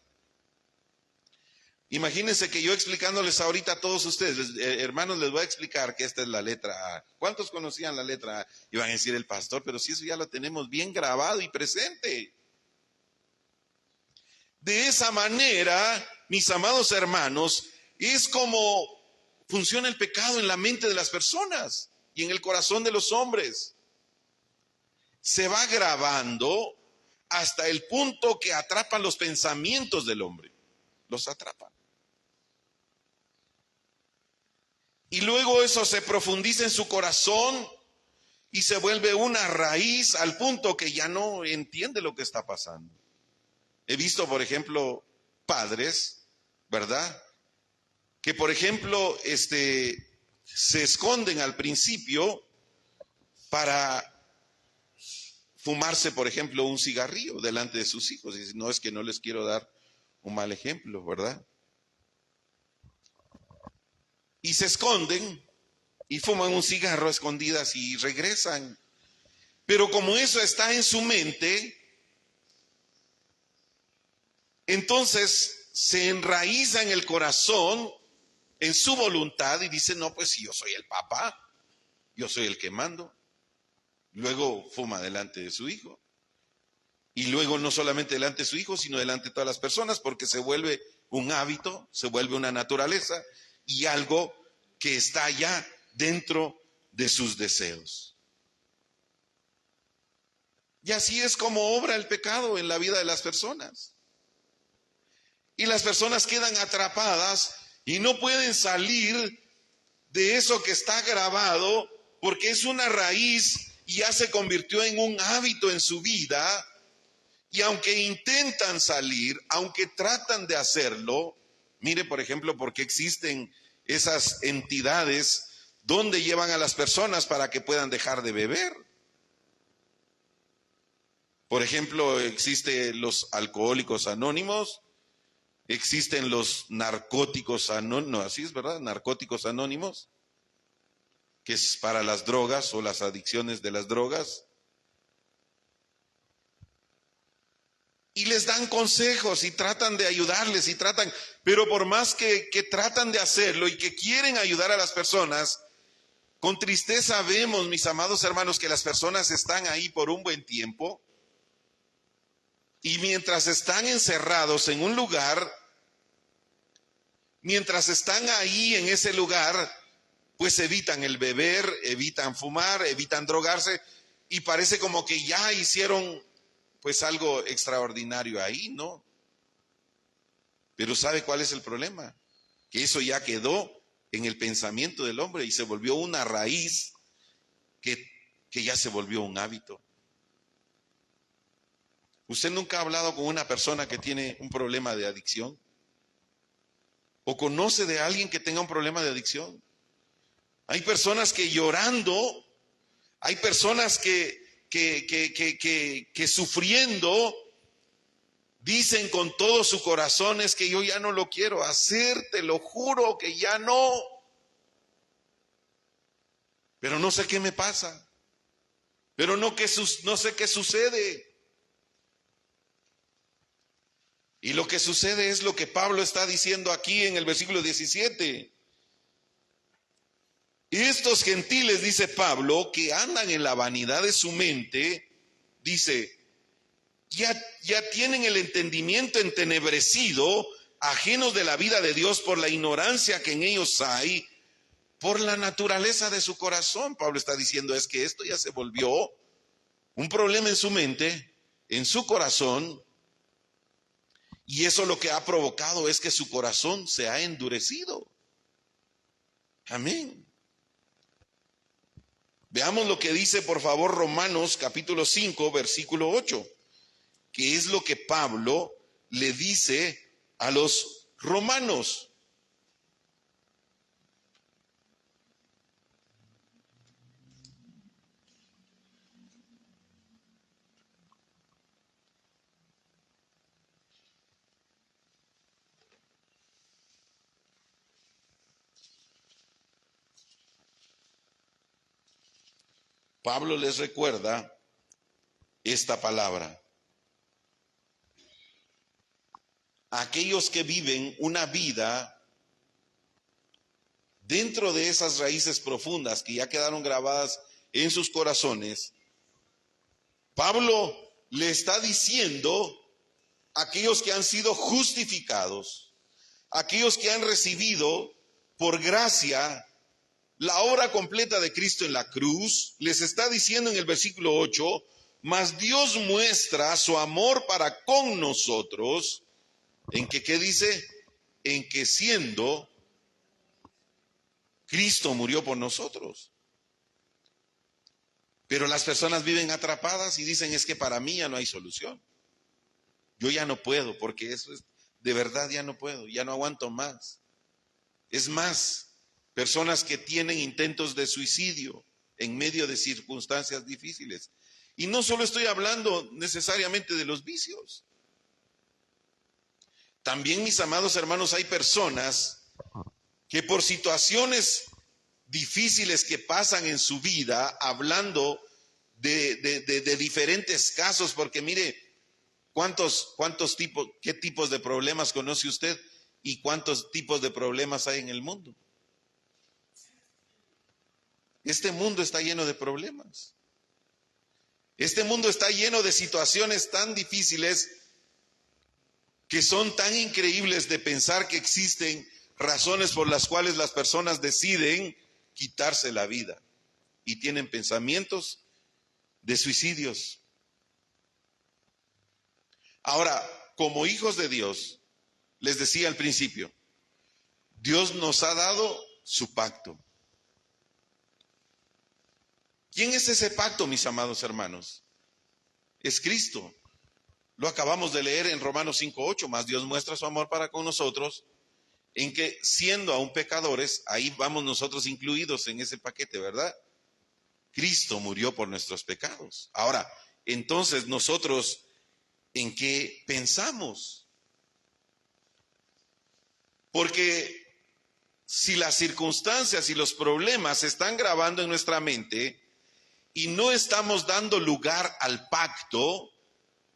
Imagínense que yo explicándoles ahorita a todos ustedes, hermanos, les voy a explicar que esta es la letra A. ¿Cuántos conocían la letra A? Iban a decir el pastor, pero si eso ya lo tenemos bien grabado y presente. De esa manera, mis amados hermanos, es como funciona el pecado en la mente de las personas y en el corazón de los hombres. Se va grabando hasta el punto que atrapan los pensamientos del hombre. Los atrapan. Y luego eso se profundiza en su corazón y se vuelve una raíz al punto que ya no entiende lo que está pasando. He visto, por ejemplo, padres, ¿verdad? Que, por ejemplo, se esconden al principio para fumarse, por ejemplo, un cigarrillo delante de sus hijos. Y no, es que no les quiero dar un mal ejemplo, ¿verdad? Y se esconden y fuman un cigarro a escondidas y regresan. Pero como eso está en su mente, entonces se enraiza en el corazón, en su voluntad y dice, no, pues si yo soy el papá, yo soy el que mando. Luego fuma delante de su hijo. Y luego no solamente delante de su hijo, sino delante de todas las personas, porque se vuelve un hábito, se vuelve una naturaleza y algo que está ya dentro de sus deseos. Y así es como obra el pecado en la vida de las personas. Y las personas quedan atrapadas y no pueden salir de eso que está grabado, porque es una raíz y ya se convirtió en un hábito en su vida. Y aunque intentan salir, aunque tratan de hacerlo, mire por ejemplo porque existen esas entidades donde llevan a las personas para que puedan dejar de beber. Por ejemplo, existen los alcohólicos anónimos, existen los narcóticos anónimos, no, así es, ¿verdad? Narcóticos anónimos, que es para las drogas o las adicciones de las drogas. Y les dan consejos y tratan de ayudarles pero por más que tratan de hacerlo y que quieren ayudar a las personas, con tristeza vemos, mis amados hermanos, que las personas están ahí por un buen tiempo y mientras están encerrados en un lugar, mientras están ahí en ese lugar, pues evitan el beber, evitan fumar, evitan drogarse y parece como que ya hicieron pues algo extraordinario ahí, ¿no? Pero ¿sabe cuál es el problema? Que eso ya quedó en el pensamiento del hombre y se volvió una raíz que ya se volvió un hábito. ¿Usted nunca ha hablado con una persona que tiene un problema de adicción? ¿O conoce de alguien que tenga un problema de adicción? Hay personas que llorando, hay personas que sufriendo, dicen con todo su corazón, es que yo ya no lo quiero hacer, te lo juro que ya no. Pero no sé qué me pasa, pero no sé qué sucede. Y lo que sucede es lo que Pablo está diciendo aquí en el versículo 17. Estos gentiles, dice Pablo, que andan en la vanidad de su mente, dice, ya tienen el entendimiento entenebrecido, ajenos de la vida de Dios por la ignorancia que en ellos hay, por la naturaleza de su corazón. Pablo está diciendo es que esto ya se volvió un problema en su mente, en su corazón, y eso lo que ha provocado es que su corazón se ha endurecido. Amén. Veamos lo que dice, por favor, Romanos capítulo 5, versículo 8, que es lo que Pablo le dice a los romanos. Pablo les recuerda esta palabra. Aquellos que viven una vida dentro de esas raíces profundas que ya quedaron grabadas en sus corazones, Pablo le está diciendo a aquellos que han sido justificados, aquellos que han recibido por gracia la obra completa de Cristo en la cruz, les está diciendo en el versículo 8, mas Dios muestra su amor para con nosotros, en que, ¿qué dice? En que siendo Cristo murió por nosotros. Pero las personas viven atrapadas y dicen, es que para mí ya no hay solución. Yo ya no puedo, porque eso es, de verdad ya no puedo, ya no aguanto más. Es más, personas que tienen intentos de suicidio en medio de circunstancias difíciles. Y no solo estoy hablando necesariamente de los vicios. También, mis amados hermanos, hay personas que por situaciones difíciles que pasan en su vida, hablando de diferentes casos, porque mire, qué tipos de problemas conoce usted y cuántos tipos de problemas hay en el mundo. Este mundo está lleno de problemas. Este mundo está lleno de situaciones tan difíciles que son tan increíbles de pensar que existen razones por las cuales las personas deciden quitarse la vida y tienen pensamientos de suicidios. Ahora, como hijos de Dios, les decía al principio, Dios nos ha dado su pacto. ¿Quién es ese pacto, mis amados hermanos? Es Cristo. Lo acabamos de leer en Romanos 5:8, más Dios muestra su amor para con nosotros, en que siendo aún pecadores, ahí vamos nosotros incluidos en ese paquete, ¿verdad? Cristo murió por nuestros pecados. Ahora, entonces nosotros, ¿en qué pensamos? Porque si las circunstancias y los problemas se están grabando en nuestra mente y no estamos dando lugar al pacto,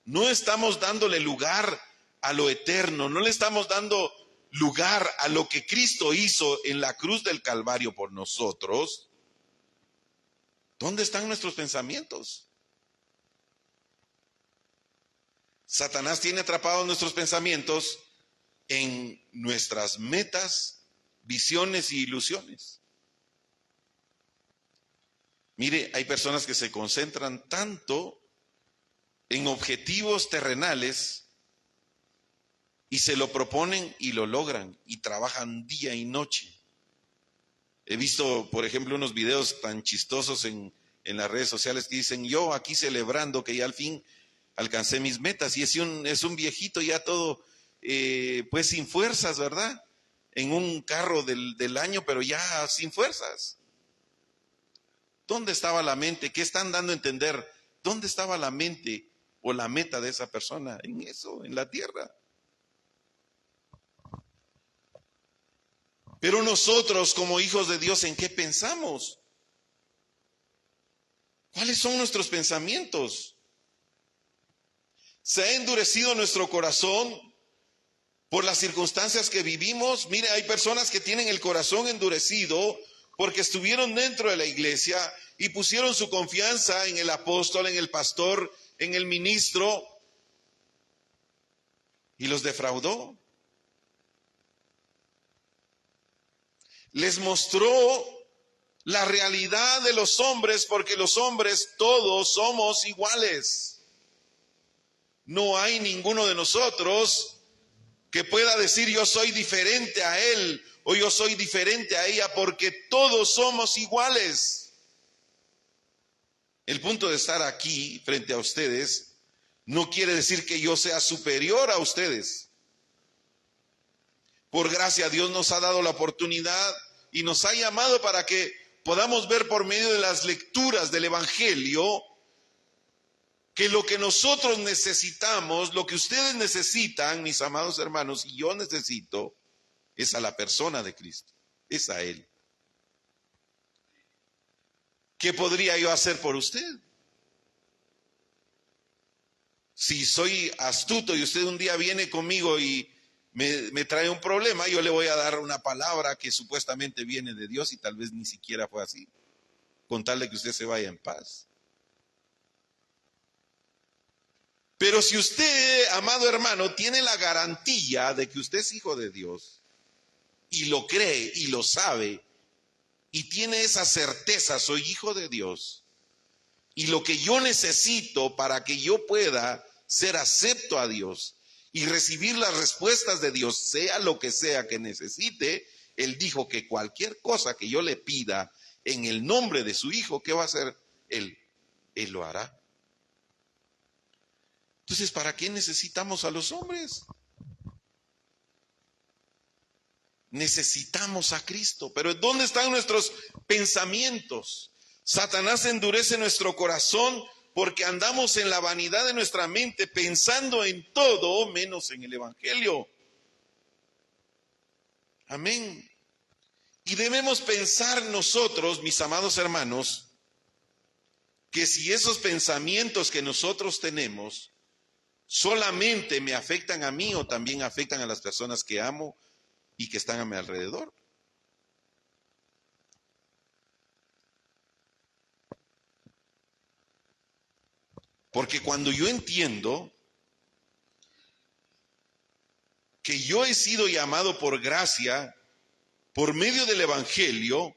no estamos dándole lugar a lo eterno, no le estamos dando lugar a lo que Cristo hizo en la cruz del Calvario por nosotros, ¿dónde están nuestros pensamientos? Satanás tiene atrapados nuestros pensamientos en nuestras metas, visiones y ilusiones. Mire, hay personas que se concentran tanto en objetivos terrenales y se lo proponen y lo logran y trabajan día y noche. He visto, por ejemplo, unos videos tan chistosos en las redes sociales que dicen, yo aquí celebrando que ya al fin alcancé mis metas, y es un viejito ya todo, pues sin fuerzas, ¿verdad? En un carro del año, pero ya sin fuerzas. ¿Dónde estaba la mente? ¿Qué están dando a entender? ¿Dónde estaba la mente o la meta de esa persona? En eso, en la tierra. Pero nosotros como hijos de Dios, ¿en qué pensamos? ¿Cuáles son nuestros pensamientos? ¿Se ha endurecido nuestro corazón por las circunstancias que vivimos? Mire, hay personas que tienen el corazón endurecido porque estuvieron dentro de la iglesia y pusieron su confianza en el apóstol, en el pastor, en el ministro, y los defraudó. Les mostró la realidad de los hombres, porque los hombres todos somos iguales. No hay ninguno de nosotros que pueda decir yo soy diferente a él o yo soy diferente a ella, porque todos somos iguales. El punto de estar aquí frente a ustedes no quiere decir que yo sea superior a ustedes. Por gracia, Dios nos ha dado la oportunidad y nos ha llamado para que podamos ver por medio de las lecturas del Evangelio que lo que nosotros necesitamos, lo que ustedes necesitan, mis amados hermanos, y yo necesito, es a la persona de Cristo, es a Él. ¿Qué podría yo hacer por usted? Si soy astuto y usted un día viene conmigo y me trae un problema, yo le voy a dar una palabra que supuestamente viene de Dios y tal vez ni siquiera fue así, con tal de que usted se vaya en paz. Pero si usted, amado hermano, tiene la garantía de que usted es hijo de Dios y lo cree y lo sabe y tiene esa certeza, soy hijo de Dios, y lo que yo necesito para que yo pueda ser acepto a Dios y recibir las respuestas de Dios, sea lo que sea que necesite, Él dijo que cualquier cosa que yo le pida en el nombre de su Hijo, ¿qué va a hacer Él? Él lo hará. Entonces, ¿para qué necesitamos a los hombres? Necesitamos a Cristo. Pero ¿dónde están nuestros pensamientos? Satanás endurece nuestro corazón porque andamos en la vanidad de nuestra mente, pensando en todo menos en el Evangelio. Amén. Y debemos pensar nosotros, mis amados hermanos, que si esos pensamientos que nosotros tenemos solamente me afectan a mí o también afectan a las personas que amo y que están a mi alrededor. Porque cuando yo entiendo que yo he sido llamado por gracia, por medio del Evangelio,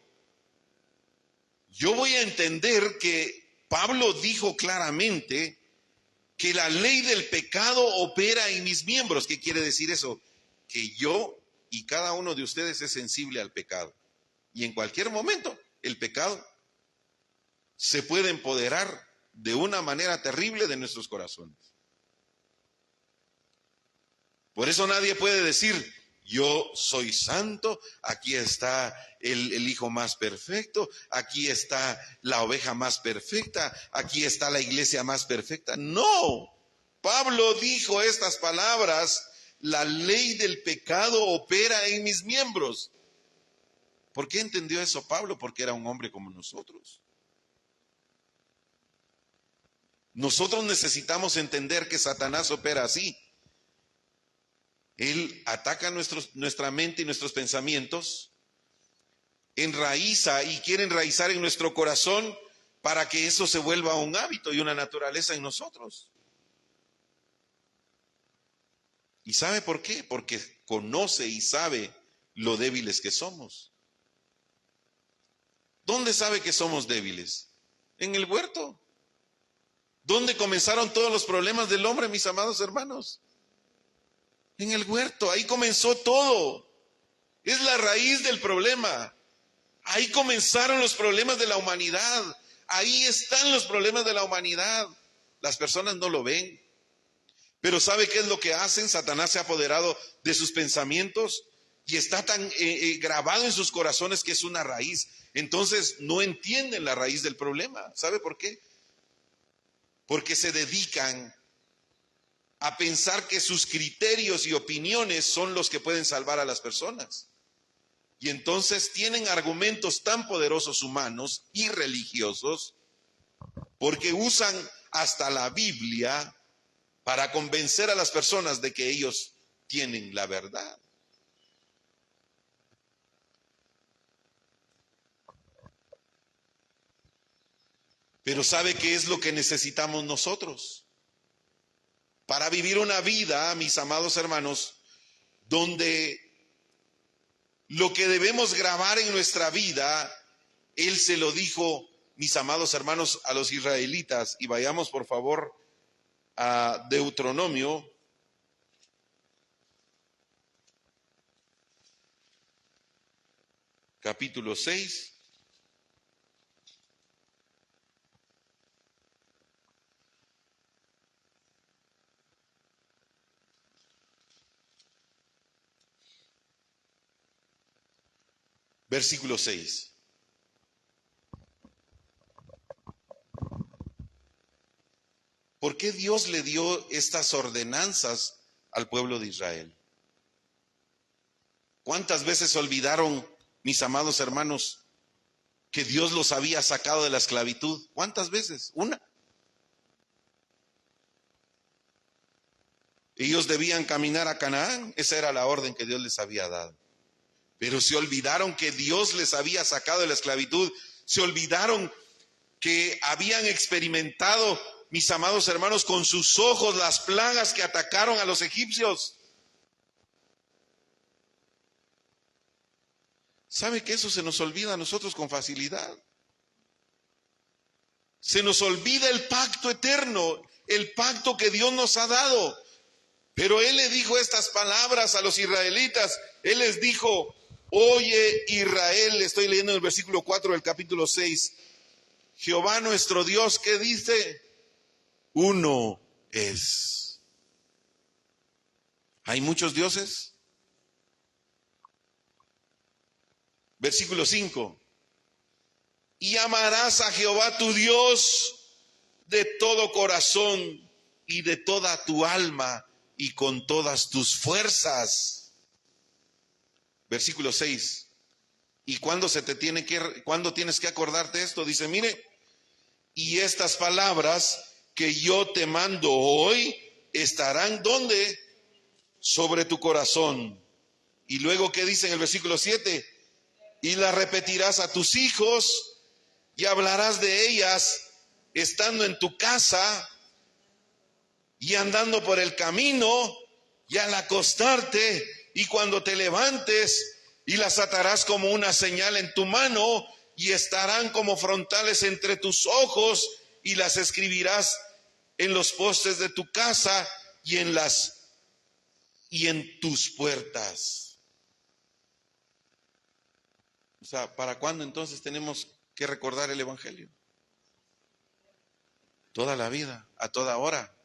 yo voy a entender que Pablo dijo claramente que la ley del pecado opera en mis miembros. ¿Qué quiere decir eso? Que yo y cada uno de ustedes es sensible al pecado. Y en cualquier momento el pecado se puede empoderar de una manera terrible de nuestros corazones. Por eso nadie puede decir, yo soy santo, aquí está el hijo más perfecto, aquí está la oveja más perfecta, aquí está la iglesia más perfecta. No, Pablo dijo estas palabras, la ley del pecado opera en mis miembros. ¿Por qué entendió eso Pablo? Porque era un hombre como nosotros. Nosotros necesitamos entender que Satanás opera así. Él ataca nuestra mente y nuestros pensamientos, enraiza y quiere enraizar en nuestro corazón para que eso se vuelva un hábito y una naturaleza en nosotros. ¿Y sabe por qué? Porque conoce y sabe lo débiles que somos. ¿Dónde sabe que somos débiles? En el huerto. ¿Dónde comenzaron todos los problemas del hombre, mis amados hermanos? En el huerto, ahí comenzó todo. Es la raíz del problema. Ahí comenzaron los problemas de la humanidad. Ahí están los problemas de la humanidad. Las personas no lo ven. Pero ¿sabe qué es lo que hacen? Satanás se ha apoderado de sus pensamientos y está tan grabado en sus corazones que es una raíz. Entonces no entienden la raíz del problema. ¿Sabe por qué? Porque se dedican a pensar que sus criterios y opiniones son los que pueden salvar a las personas. Y entonces tienen argumentos tan poderosos humanos y religiosos, porque usan hasta la Biblia para convencer a las personas de que ellos tienen la verdad. Pero ¿sabe qué es lo que necesitamos nosotros? Para vivir una vida, mis amados hermanos, donde lo que debemos grabar en nuestra vida, Él se lo dijo, mis amados hermanos, a los israelitas. Y vayamos por favor a Deuteronomio, capítulo 6. Versículo 6. ¿Por qué Dios le dio estas ordenanzas al pueblo de Israel? ¿Cuántas veces olvidaron, mis amados hermanos, que Dios los había sacado de la esclavitud? ¿Cuántas veces? Una. Ellos debían caminar a Canaán, esa era la orden que Dios les había dado. Pero se olvidaron que Dios les había sacado de la esclavitud, se olvidaron que habían experimentado, mis amados hermanos, con sus ojos las plagas que atacaron a los egipcios. ¿Sabe que eso se nos olvida a nosotros con facilidad? Se nos olvida el pacto eterno, el pacto que Dios nos ha dado. Pero Él le dijo estas palabras a los israelitas. Él les dijo, oye Israel, estoy leyendo el versículo 4 del capítulo 6. Jehová nuestro Dios, ¿qué dice? Uno es. ¿Hay muchos dioses? Versículo 5. Y amarás a Jehová tu Dios de todo corazón y de toda tu alma y con todas tus fuerzas. Versículo 6. ¿Y cuándo cuándo tienes que acordarte esto? Dice, mire, y estas palabras que yo te mando hoy estarán ¿dónde? Sobre tu corazón. Y luego, ¿qué dice en el versículo 7? Y las repetirás a tus hijos y hablarás de ellas estando en tu casa y andando por el camino y al acostarte y cuando te levantes, y las atarás como una señal en tu mano y estarán como frontales entre tus ojos y las escribirás en los postes de tu casa y en tus puertas. O sea, ¿para cuándo entonces tenemos que recordar el Evangelio? Toda la vida, a toda hora.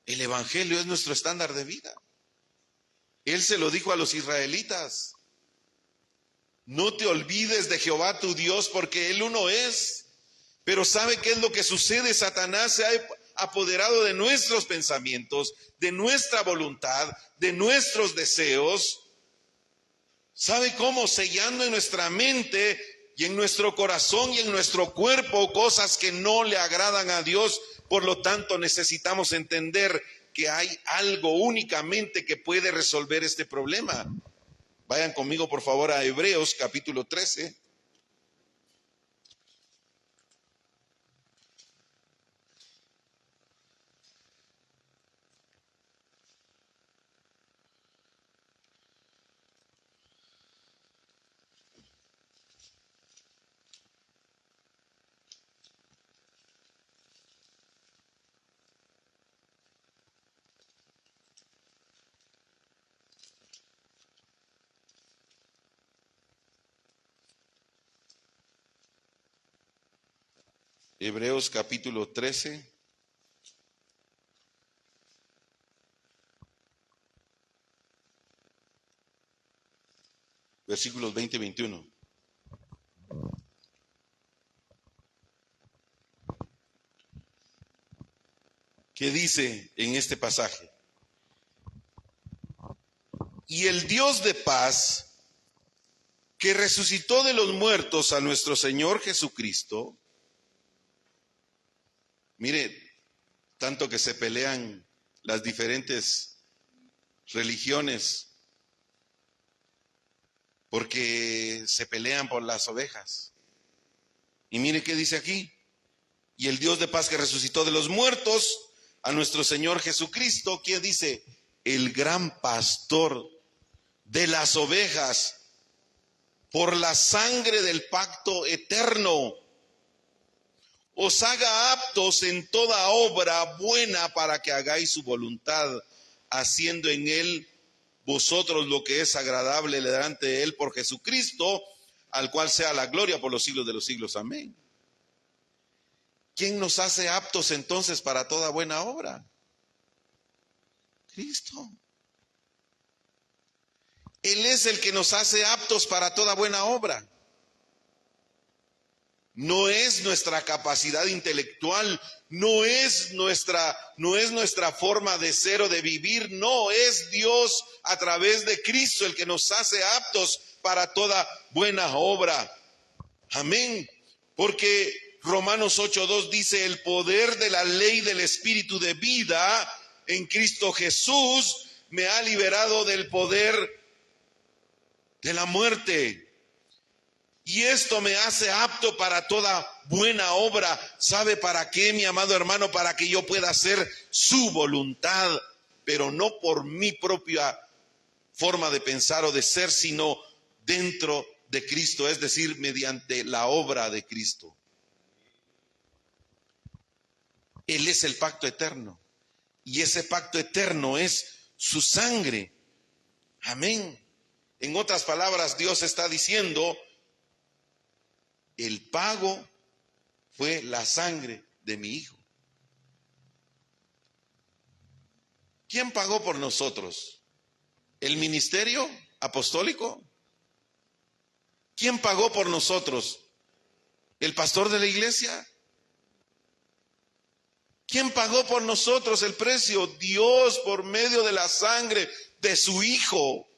El Evangelio es nuestro estándar de vida. Él se lo dijo a los israelitas. No te olvides de Jehová tu Dios, porque Él uno es. Pero ¿sabe qué es lo que sucede? Satanás se ha apoderado de nuestros pensamientos, de nuestra voluntad, de nuestros deseos. ¿Sabe cómo? Sellando en nuestra mente y en nuestro corazón y en nuestro cuerpo cosas que no le agradan a Dios. Por lo tanto, necesitamos entender que hay algo únicamente que puede resolver este problema. Vayan conmigo, por favor, a Hebreos capítulo 13. Hebreos capítulo 13. Versículos 20 y 21. ¿Qué dice en este pasaje? Y el Dios de paz, que resucitó de los muertos a nuestro Señor Jesucristo. Mire, tanto que se pelean las diferentes religiones, porque se pelean por las ovejas. Y mire qué dice aquí. Y el Dios de paz que resucitó de los muertos a nuestro Señor Jesucristo, ¿qué dice? El gran pastor de las ovejas, por la sangre del pacto eterno, os haga aptos en toda obra buena para que hagáis su voluntad, haciendo en él vosotros lo que es agradable delante de él por Jesucristo, al cual sea la gloria por los siglos de los siglos. Amén. ¿Quién nos hace aptos entonces para toda buena obra? Cristo. Él es el que nos hace aptos para toda buena obra. No es nuestra capacidad intelectual, no es nuestra forma de ser o de vivir, no, es Dios a través de Cristo el que nos hace aptos para toda buena obra. Amén. Porque Romanos 8:2 dice, el poder de la ley del Espíritu de vida en Cristo Jesús me ha liberado del poder de la muerte. Y esto me hace apto para toda buena obra. ¿Sabe para qué, mi amado hermano? Para que yo pueda hacer su voluntad, pero no por mi propia forma de pensar o de ser, sino dentro de Cristo, es decir, mediante la obra de Cristo. Él es el pacto eterno, y ese pacto eterno es su sangre. Amén. En otras palabras, Dios está diciendo, el pago fue la sangre de mi Hijo. ¿Quién pagó por nosotros? ¿El ministerio apostólico? ¿Quién pagó por nosotros? ¿El pastor de la iglesia? ¿Quién pagó por nosotros el precio? Dios, por medio de la sangre de su Hijo.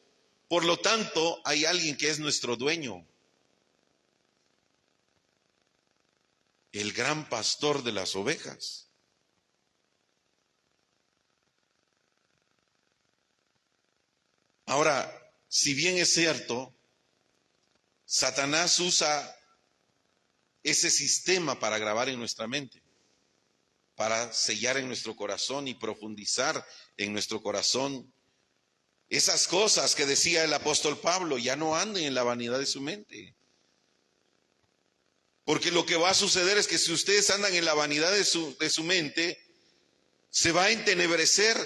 Por lo tanto, hay alguien que es nuestro dueño. El gran pastor de las ovejas. Ahora, si bien es cierto, Satanás usa ese sistema para grabar en nuestra mente, para sellar en nuestro corazón y profundizar en nuestro corazón esas cosas que decía el apóstol Pablo, ya no anden en la vanidad de su mente. Porque lo que va a suceder es que si ustedes andan en la vanidad de su mente, se va a entenebrecer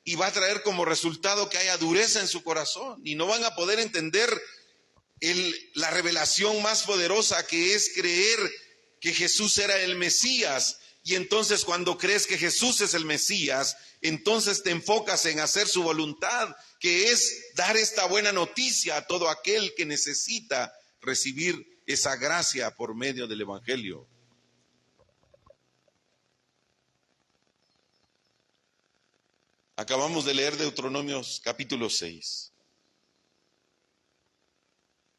y va a traer como resultado que haya dureza en su corazón y no van a poder entender la revelación más poderosa, que es creer que Jesús era el Mesías. Y entonces cuando crees que Jesús es el Mesías, entonces te enfocas en hacer su voluntad, que es dar esta buena noticia a todo aquel que necesita recibir esa gracia por medio del Evangelio. Acabamos de leer Deuteronomios capítulo 6.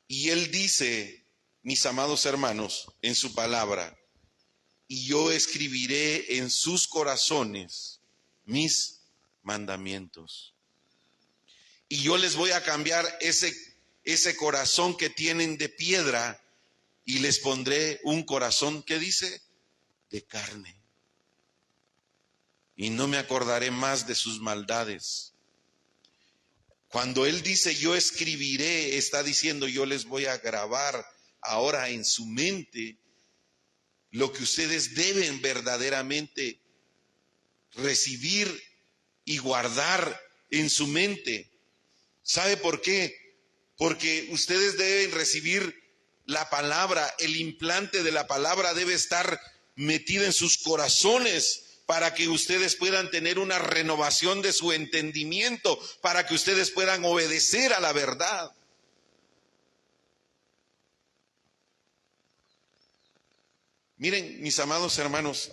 Y él dice, mis amados hermanos, en su palabra, y yo escribiré en sus corazones mis mandamientos. Y yo les voy a cambiar ese corazón que tienen de piedra y les pondré un corazón, ¿qué dice? De carne. Y no me acordaré más de sus maldades. Cuando él dice yo escribiré, está diciendo yo les voy a grabar ahora en su mente lo que ustedes deben verdaderamente recibir y guardar en su mente. ¿Sabe por qué? Porque ustedes deben recibir la palabra, el implante de la palabra debe estar metido en sus corazones para que ustedes puedan tener una renovación de su entendimiento, para que ustedes puedan obedecer a la verdad. Miren, mis amados hermanos,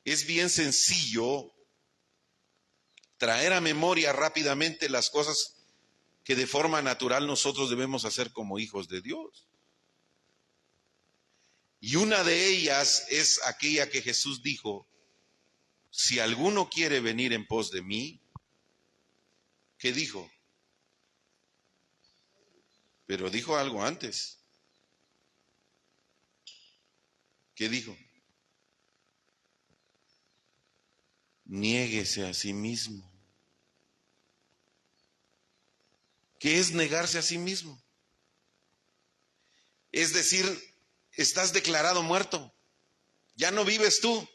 es bien sencillo traer a memoria rápidamente las cosas que de forma natural nosotros debemos hacer como hijos de Dios. Y una de ellas es aquella que Jesús dijo, si alguno quiere venir en pos de mí, ¿qué dijo? Pero dijo algo antes. ¿Qué dijo? Niéguese a sí mismo. ¿Qué es negarse a sí mismo? Es decir, estás declarado muerto. Ya no vives tú.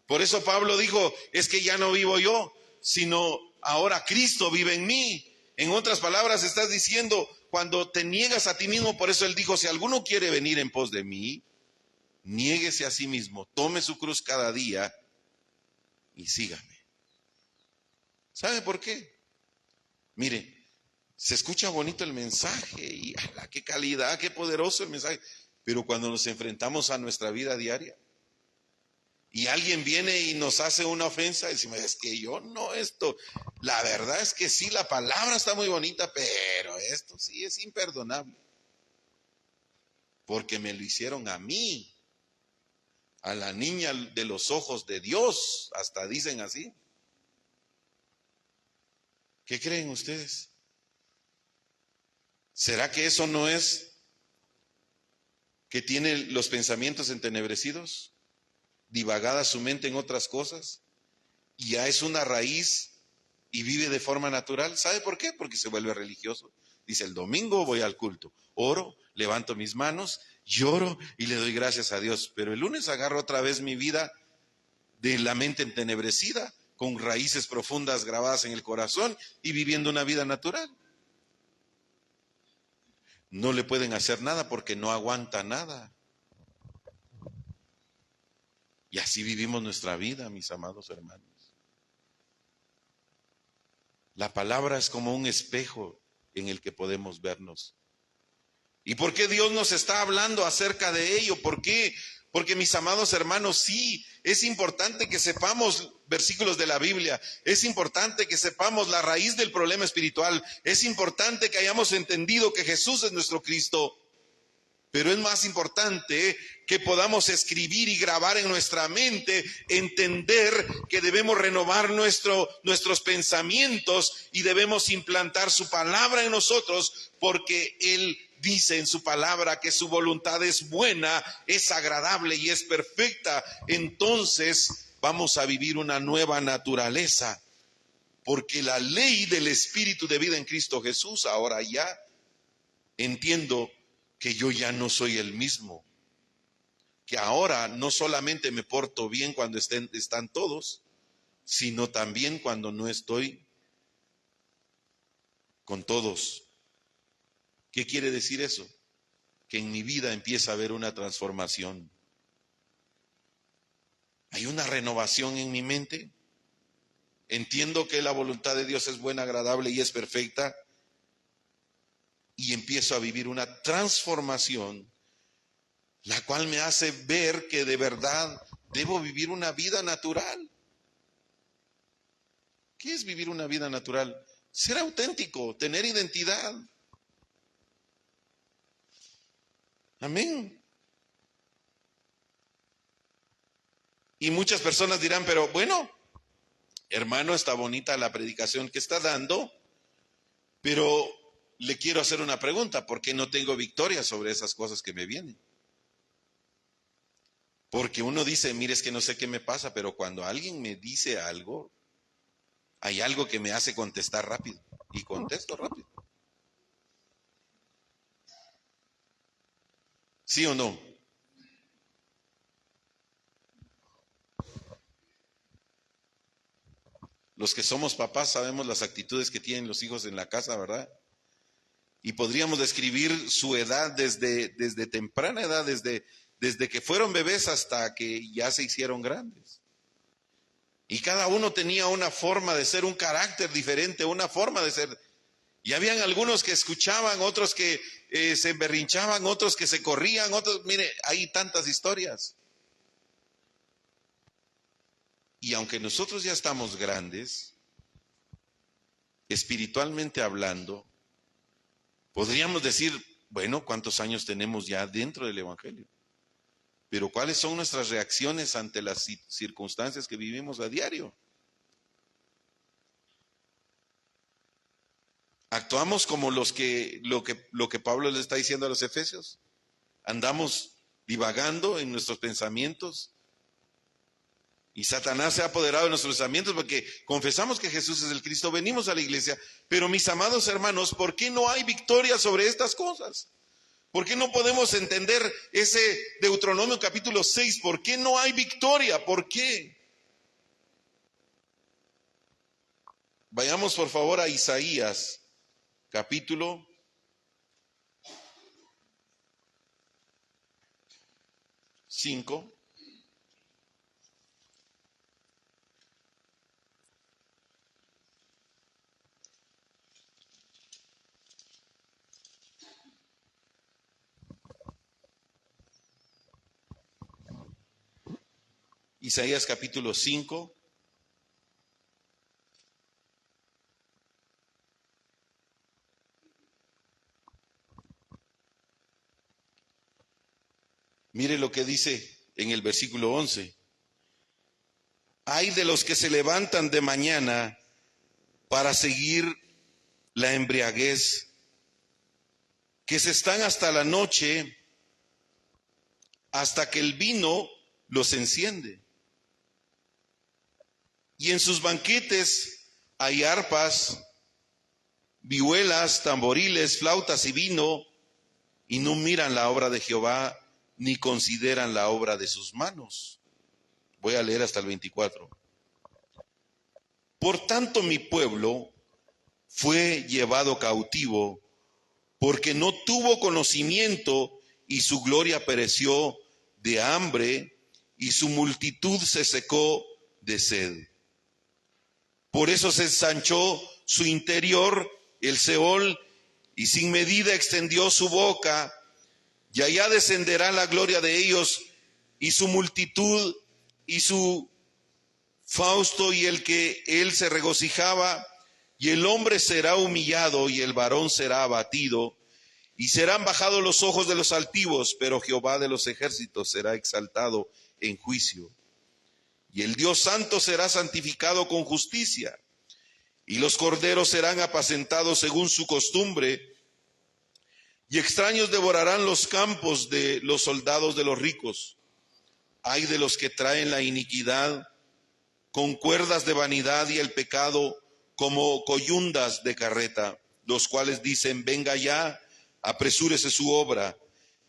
Por eso Pablo dijo, es que ya no vivo yo, sino ahora Cristo vive en mí. En otras palabras, estás diciendo, cuando te niegas a ti mismo, por eso él dijo, si alguno quiere venir en pos de mí, niéguese a sí mismo, tome su cruz cada día y sígame. ¿Sabe por qué? Mire, se escucha bonito el mensaje y ¡ala, qué calidad, qué poderoso el mensaje! Pero cuando nos enfrentamos a nuestra vida diaria y alguien viene y nos hace una ofensa, decimos, es que yo no esto, la verdad es que sí, la palabra está muy bonita, pero esto sí es imperdonable. Porque me lo hicieron a mí, a la niña de los ojos de Dios, hasta dicen así. ¿Qué creen ustedes? ¿Será que eso no es que tiene los pensamientos entenebrecidos? Divagada su mente en otras cosas, y ya es una raíz y vive de forma natural. ¿Sabe por qué? Porque se vuelve religioso. Dice, el domingo voy al culto, oro, levanto mis manos, lloro y le doy gracias a Dios. Pero el lunes agarro otra vez mi vida de la mente entenebrecida, con raíces profundas grabadas en el corazón y viviendo una vida natural. No le pueden hacer nada porque no aguanta nada. Y así vivimos nuestra vida, mis amados hermanos. La palabra es como un espejo en el que podemos vernos. ¿Y por qué Dios nos está hablando acerca de ello? ¿Por qué? Porque, mis amados hermanos, sí, es importante que sepamos versículos de la Biblia, es importante que sepamos la raíz del problema espiritual, es importante que hayamos entendido que Jesús es nuestro Cristo. Pero es más importante que podamos escribir y grabar en nuestra mente, entender que debemos renovar nuestros pensamientos y debemos implantar su palabra en nosotros, porque Él dice en su palabra que su voluntad es buena, es agradable y es perfecta. Entonces, vamos a vivir una nueva naturaleza, porque la ley del Espíritu de vida en Cristo Jesús, ahora ya entiendo que yo ya no soy el mismo, que ahora no solamente me porto bien cuando están todos, sino también cuando no estoy con todos. ¿Qué quiere decir eso? Que en mi vida empieza a haber una transformación. Hay una renovación en mi mente. Entiendo que la voluntad de Dios es buena, agradable y es perfecta. Y empiezo a vivir una transformación, la cual me hace ver que de verdad debo vivir una vida natural. ¿Qué es vivir una vida natural? Ser auténtico, tener identidad. Amén. Y muchas personas dirán, pero bueno, hermano, está bonita la predicación que está dando, pero le quiero hacer una pregunta: ¿por qué no tengo victoria sobre esas cosas que me vienen? Porque uno dice, mire, es que no sé qué me pasa, pero cuando alguien me dice algo, hay algo que me hace contestar rápido, y contesto rápido. ¿Sí o no? Los que somos papás sabemos las actitudes que tienen los hijos en la casa, ¿verdad? Y podríamos describir su edad desde temprana edad, desde que fueron bebés hasta que ya se hicieron grandes. Y cada uno tenía una forma de ser, un carácter diferente, una forma de ser. Y habían algunos que escuchaban, otros que se emberrinchaban, otros que se corrían, otros, mire, hay tantas historias. Y aunque nosotros ya estamos grandes, espiritualmente hablando, podríamos decir, bueno, ¿cuántos años tenemos ya dentro del Evangelio? Pero ¿cuáles son nuestras reacciones ante las circunstancias que vivimos a diario? ¿Actuamos como lo que Pablo le está diciendo a los efesios? ¿Andamos divagando en nuestros pensamientos? Y Satanás se ha apoderado de nuestros pensamientos porque confesamos que Jesús es el Cristo, venimos a la iglesia. Pero mis amados hermanos, ¿por qué no hay victoria sobre estas cosas? ¿Por qué no podemos entender ese Deuteronomio capítulo 6? ¿Por qué no hay victoria? ¿Por qué? Vayamos por favor a Isaías capítulo 5. Isaías capítulo 5. Mire lo que dice en el versículo 11. Ay de los que se levantan de mañana para seguir la embriaguez, que se están hasta la noche, hasta que el vino los enciende. Y en sus banquetes hay arpas, vihuelas, tamboriles, flautas y vino, y no miran la obra de Jehová, ni consideran la obra de sus manos. Voy a leer hasta el 24. Por tanto mi pueblo fue llevado cautivo, porque no tuvo conocimiento, y su gloria pereció de hambre, y su multitud se secó de sed. Por eso se ensanchó su interior, el Seol, y sin medida extendió su boca, y allá descenderá la gloria de ellos, y su multitud, y su fausto, y el que él se regocijaba, y el hombre será humillado, y el varón será abatido, y serán bajados los ojos de los altivos, pero Jehová de los ejércitos será exaltado en juicio. Y el Dios santo será santificado con justicia, y los corderos serán apacentados según su costumbre, y extraños devorarán los campos de los soldados de los ricos. Ay de los que traen la iniquidad con cuerdas de vanidad y el pecado como coyundas de carreta, los cuales dicen, venga ya, apresúrese su obra,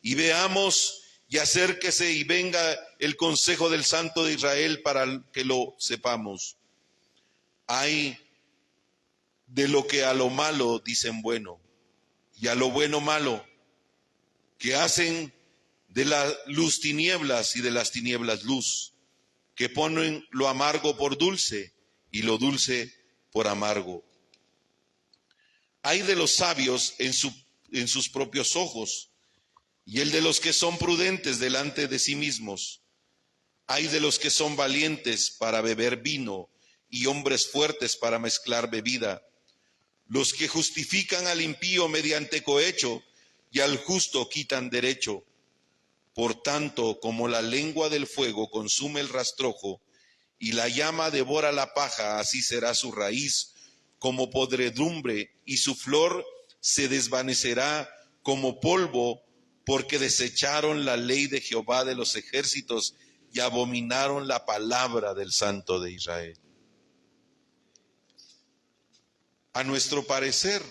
y veamos y acérquese y venga el consejo del Santo de Israel para que lo sepamos. Hay de lo que a lo malo dicen bueno, y a lo bueno malo, que hacen de la luz tinieblas y de las tinieblas luz, que ponen lo amargo por dulce y lo dulce por amargo. Hay de los sabios en sus propios ojos, y el de los que son prudentes delante de sí mismos. Hay de los que son valientes para beber vino y hombres fuertes para mezclar bebida, los que justifican al impío mediante cohecho y al justo quitan derecho. Por tanto, como la lengua del fuego consume el rastrojo y la llama devora la paja, así será su raíz como podredumbre y su flor se desvanecerá como polvo, porque desecharon la ley de Jehová de los ejércitos y abominaron la palabra del Santo de Israel. A nuestro parecer,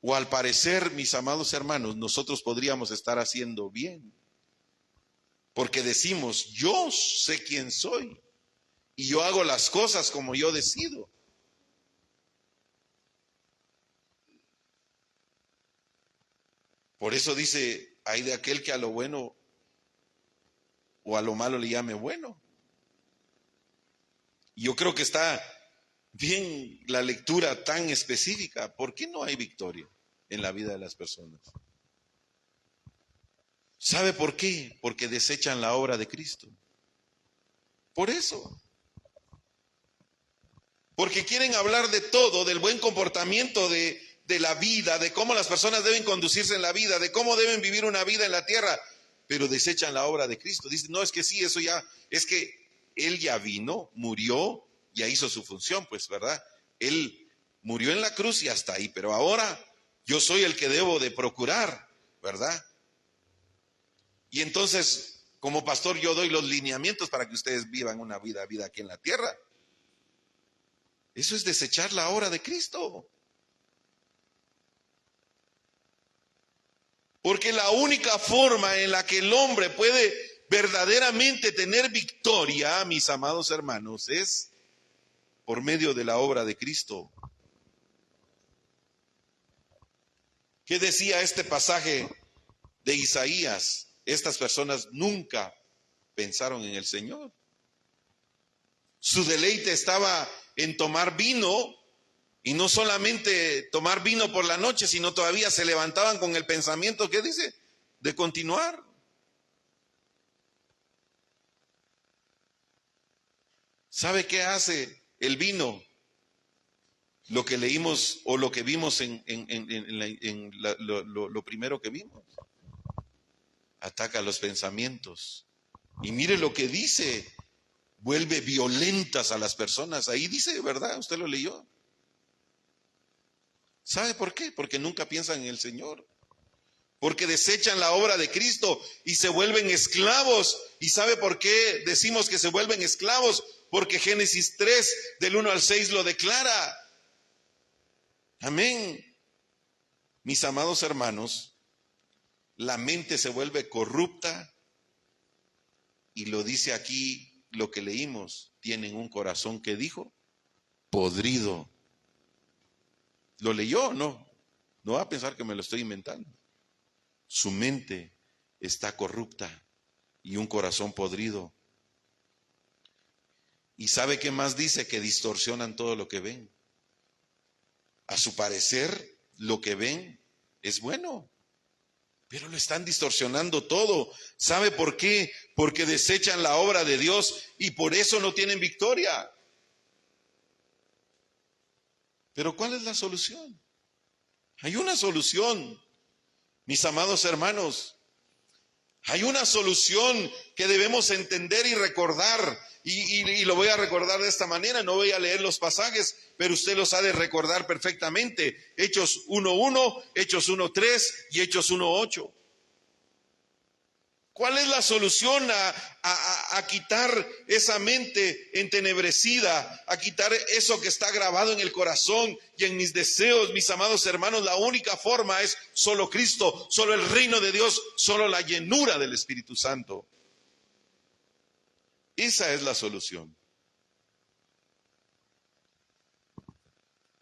o al parecer, mis amados hermanos, nosotros podríamos estar haciendo bien, porque decimos, yo sé quién soy y yo hago las cosas como yo decido. Por eso dice, hay de aquel que a lo bueno o a lo malo le llame bueno. Y yo creo que está bien la lectura tan específica. ¿Por qué no hay victoria en la vida de las personas? ¿Sabe por qué? Porque desechan la obra de Cristo. Por eso. Porque quieren hablar de todo, del buen comportamiento de la vida, de cómo las personas deben conducirse en la vida, de cómo deben vivir una vida en la tierra, pero desechan la obra de Cristo. Dicen, no, es que sí, eso ya, es que Él ya vino, murió, ya hizo su función, pues, ¿verdad? Él murió en la cruz y hasta ahí, pero ahora yo soy el que debo de procurar, ¿verdad? Y entonces, como pastor, yo doy los lineamientos para que ustedes vivan una vida aquí en la tierra. Eso es desechar la obra de Cristo. Porque la única forma en la que el hombre puede verdaderamente tener victoria, mis amados hermanos, es por medio de la obra de Cristo. ¿Qué decía este pasaje de Isaías? Estas personas nunca pensaron en el Señor. Su deleite estaba en tomar vino, y no solamente tomar vino por la noche, sino todavía se levantaban con el pensamiento, ¿qué dice? De continuar. ¿Sabe qué hace el vino? Lo que leímos o lo que vimos lo primero que vimos. Ataca los pensamientos. Y mire lo que dice, vuelve violentas a las personas. Ahí dice, ¿verdad? Usted lo leyó. ¿Sabe por qué? Porque nunca piensan en el Señor. Porque desechan la obra de Cristo y se vuelven esclavos. ¿Y sabe por qué decimos que se vuelven esclavos? Porque Génesis 3, del 1 al 6 lo declara. Amén. Mis amados hermanos, la mente se vuelve corrupta y lo dice aquí lo que leímos. Tienen un corazón, ¿qué dijo? Podrido. ¿Lo leyó? No va a pensar que me lo estoy inventando. Su mente está corrupta y un corazón podrido. ¿Y sabe qué más dice? Que distorsionan todo lo que ven. A su parecer, lo que ven es bueno, pero lo están distorsionando todo. ¿Sabe por qué? Porque desechan la obra de Dios y por eso no tienen victoria. Pero ¿cuál es la solución? Hay una solución, mis amados hermanos. Hay una solución que debemos entender y recordar. Y lo voy a recordar de esta manera. No voy a leer los pasajes, pero usted los ha de recordar perfectamente. Hechos 1:1, Hechos 1:3 y Hechos 1:8. ¿Cuál es la solución a quitar esa mente entenebrecida, a quitar eso que está grabado en el corazón y en mis deseos, mis amados hermanos? La única forma es solo Cristo, solo el reino de Dios, solo la llenura del Espíritu Santo. Esa es la solución.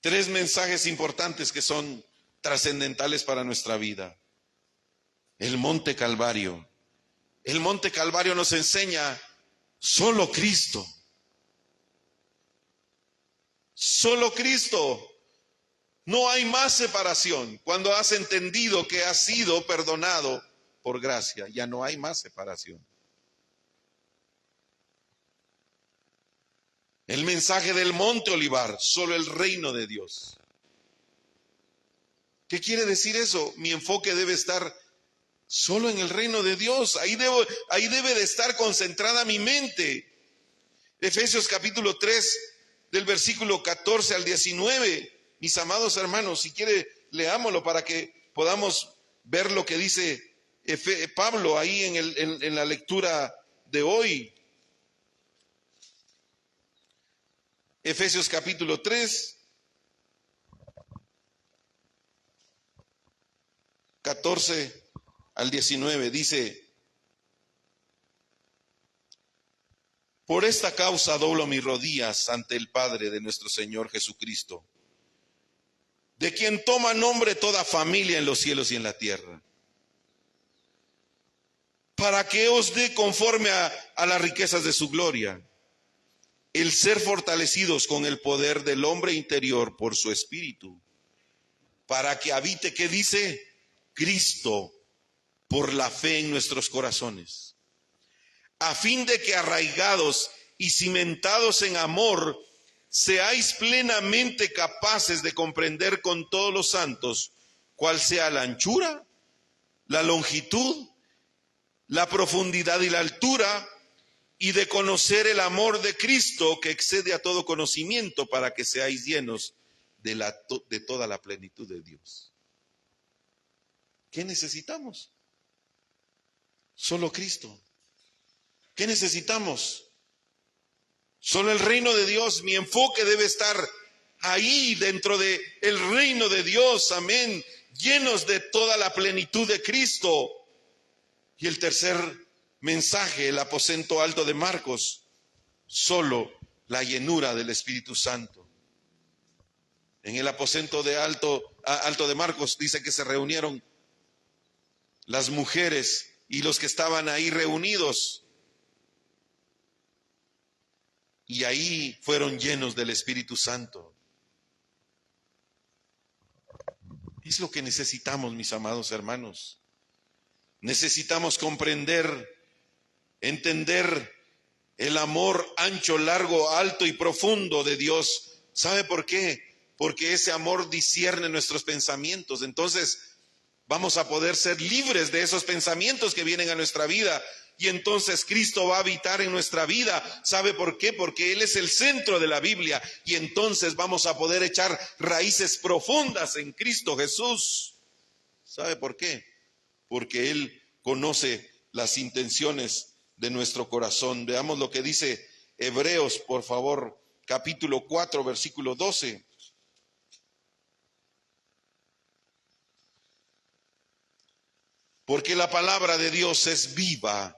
3 mensajes importantes que son trascendentales para nuestra vida. El Monte Calvario. El Monte Calvario nos enseña solo Cristo. Solo Cristo. No hay más separación. Cuando has entendido que has sido perdonado por gracia, ya no hay más separación. El mensaje del Monte Olivar, solo el reino de Dios. ¿Qué quiere decir eso? Mi enfoque debe estar solo en el reino de Dios. Ahí debe de estar concentrada mi mente. Efesios capítulo 3, del versículo 14 al 19. Mis amados hermanos, si quiere, leámoslo para que podamos ver lo que dice Pablo ahí en la lectura de hoy. Efesios capítulo 3, 14 al 19, dice: por esta causa doblo mis rodillas ante el Padre de nuestro Señor Jesucristo, de quien toma nombre toda familia en los cielos y en la tierra, para que os dé conforme a las riquezas de su gloria, el ser fortalecidos con el poder del hombre interior por su espíritu, para que habite, ¿qué dice? Cristo por la fe en nuestros corazones, a fin de que arraigados y cimentados en amor, seáis plenamente capaces de comprender con todos los santos cuál sea la anchura, la longitud, la profundidad y la altura, y de conocer el amor de Cristo que excede a todo conocimiento, para que seáis llenos de toda la plenitud de Dios. ¿Qué necesitamos? Solo Cristo. ¿Qué necesitamos? Solo el reino de Dios. Mi enfoque debe estar ahí, dentro del reino de Dios, amén, llenos de toda la plenitud de Cristo. Y el tercer mensaje, el aposento alto de Marcos, solo la llenura del Espíritu Santo. En el aposento alto de Marcos dice que se reunieron las mujeres y los que estaban ahí reunidos, y ahí fueron llenos del Espíritu Santo. Es lo que necesitamos, mis amados hermanos. Necesitamos comprender, entender el amor ancho, largo, alto y profundo de Dios. ¿Sabe por qué? Porque ese amor discierne nuestros pensamientos. Entonces vamos a poder ser libres de esos pensamientos que vienen a nuestra vida. Y entonces Cristo va a habitar en nuestra vida. ¿Sabe por qué? Porque Él es el centro de la Biblia. Y entonces vamos a poder echar raíces profundas en Cristo Jesús. ¿Sabe por qué? Porque Él conoce las intenciones de nuestro corazón. Veamos lo que dice Hebreos, por favor, capítulo 4, versículo 12. Porque la palabra de Dios es viva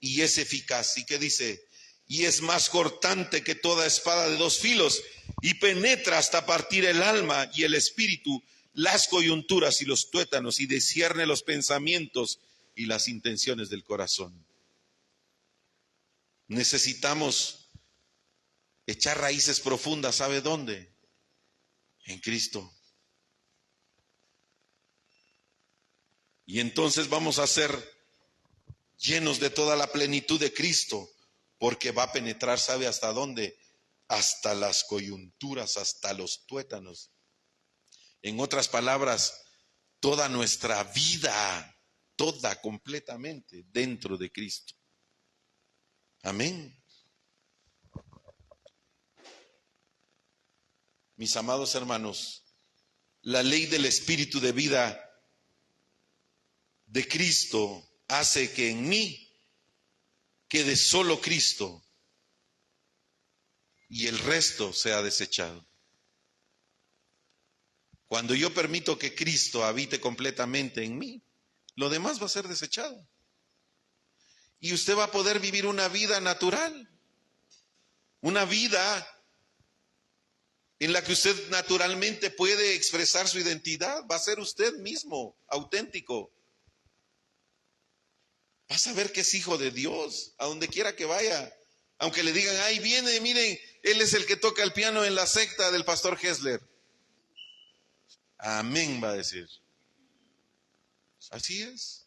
y es eficaz. ¿Y qué dice? Y es más cortante que toda espada de 2 filos, y penetra hasta partir el alma y el espíritu, las coyunturas y los tuétanos, y discierne los pensamientos y las intenciones del corazón. Necesitamos echar raíces profundas. ¿Sabe dónde? En Cristo. Y entonces vamos a ser llenos de toda la plenitud de Cristo, porque va a penetrar, ¿sabe hasta dónde? Hasta las coyunturas, hasta los tuétanos. En otras palabras, toda nuestra vida, toda completamente dentro de Cristo. Amén. Mis amados hermanos, la ley del espíritu de vida de Cristo hace que en mí quede solo Cristo y el resto sea desechado. Cuando yo permito que Cristo habite completamente en mí, lo demás va a ser desechado. Y usted va a poder vivir una vida natural, una vida en la que usted naturalmente puede expresar su identidad. Va a ser usted mismo, auténtico. Va a saber que es hijo de Dios, a donde quiera que vaya. Aunque le digan, ahí viene, miren, él es el que toca el piano en la secta del pastor Hessler. Amén, va a decir. Así es.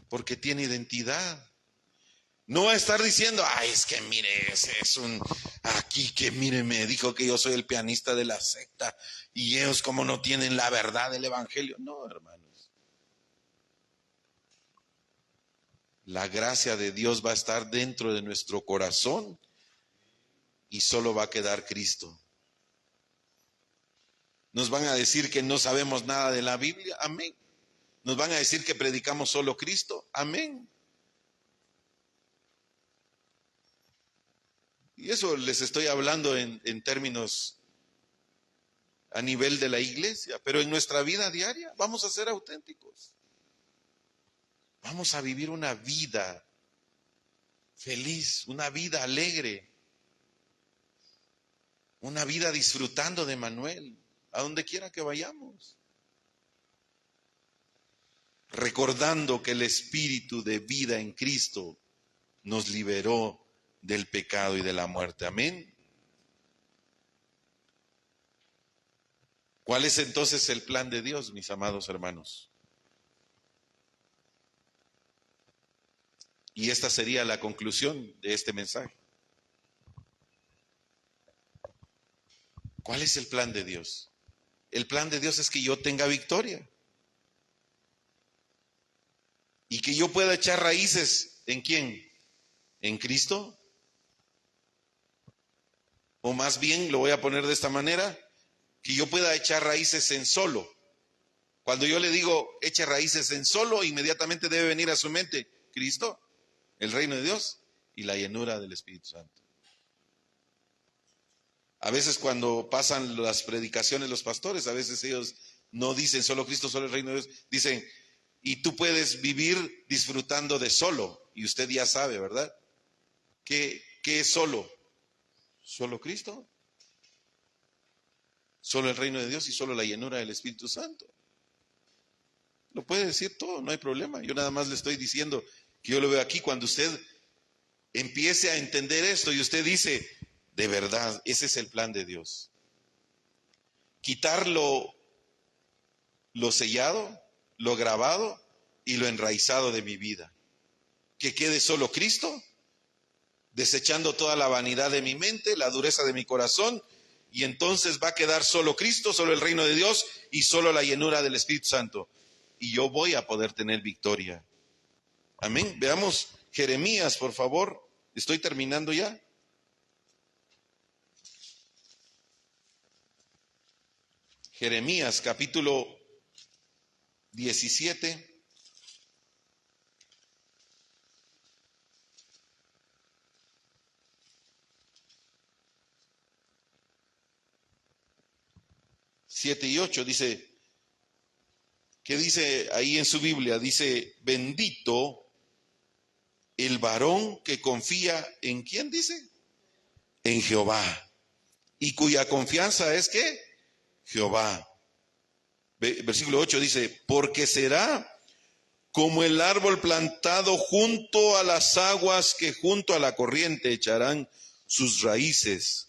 Porque tiene identidad. No va a estar diciendo, ay, es que mire, ese es aquí que mire, me dijo que yo soy el pianista de la secta y ellos como no tienen la verdad del evangelio. No, hermanos. La gracia de Dios va a estar dentro de nuestro corazón y solo va a quedar Cristo. Nos van a decir que no sabemos nada de la Biblia. Amén. Nos van a decir que predicamos solo Cristo. Amén. Y eso les estoy hablando en términos a nivel de la iglesia, pero en nuestra vida diaria vamos a ser auténticos. Vamos a vivir una vida feliz, una vida alegre, una vida disfrutando de Manuel, a donde quiera que vayamos. Recordando que el espíritu de vida en Cristo nos liberó del pecado y de la muerte. Amén. ¿Cuál es entonces el plan de Dios, mis amados hermanos? Y esta sería la conclusión de este mensaje. ¿Cuál es el plan de Dios? El plan de Dios es que yo tenga victoria. Y que yo pueda echar raíces, ¿en quién? ¿En Cristo? O más bien, lo voy a poner de esta manera, que yo pueda echar raíces en solo. Cuando yo le digo, eche raíces en solo, inmediatamente debe venir a su mente, Cristo, el reino de Dios y la llenura del Espíritu Santo. A veces cuando pasan las predicaciones los pastores, a veces ellos no dicen solo Cristo, solo el reino de Dios, dicen, y tú puedes vivir disfrutando de solo, y usted ya sabe, ¿verdad? ¿Qué es solo? Solo Cristo, solo el reino de Dios y solo la llenura del Espíritu Santo. Lo puede decir todo, no hay problema. Yo nada más le estoy diciendo que yo lo veo aquí. Cuando usted empiece a entender esto y usted dice, de verdad, ese es el plan de Dios. Quitar lo sellado, lo grabado y lo enraizado de mi vida. Que quede solo Cristo, desechando toda la vanidad de mi mente, la dureza de mi corazón, y entonces va a quedar solo Cristo, solo el reino de Dios y solo la llenura del Espíritu Santo. Y yo voy a poder tener victoria. Amén. Veamos Jeremías, por favor. Estoy terminando ya. Jeremías, capítulo 17. Siete y 8 dice, ¿qué dice ahí en su Biblia? Dice, bendito el varón que confía en ¿quién dice? En Jehová. Y cuya confianza es ¿qué? Jehová. Versículo 8 dice, porque será como el árbol plantado junto a las aguas que junto a la corriente echarán sus raíces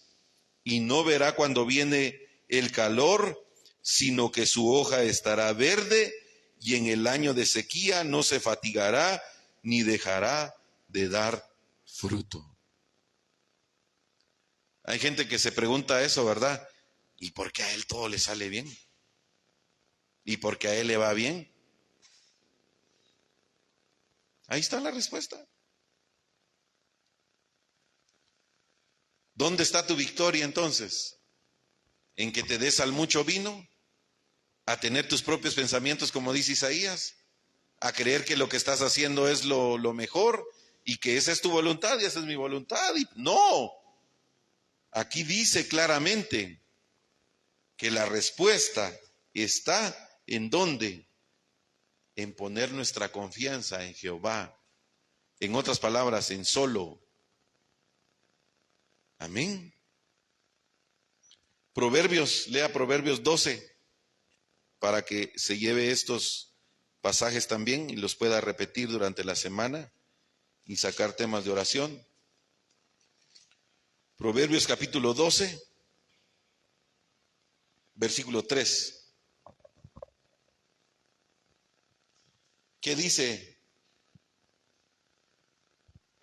y no verá cuando viene el calor, sino que su hoja estará verde y en el año de sequía no se fatigará ni dejará de dar fruto. Hay gente que se pregunta eso, ¿verdad? ¿Y por qué a él todo le sale bien? ¿Y por qué a él le va bien? Ahí está la respuesta. ¿Dónde está tu victoria entonces? ¿En que te des al mucho vino? ¿A tener tus propios pensamientos como dice Isaías? a creer que lo que estás haciendo es lo mejor y que esa es tu voluntad y esa es mi voluntad. Y no, aquí dice claramente que la respuesta está en ¿dónde? En poner nuestra confianza en Jehová. En otras palabras, en solo. Amén. Proverbios, lea Proverbios 12 para que se lleve estos pasajes también y los pueda repetir durante la semana y sacar temas de oración. Proverbios capítulo 12, versículo 3. ¿Qué dice?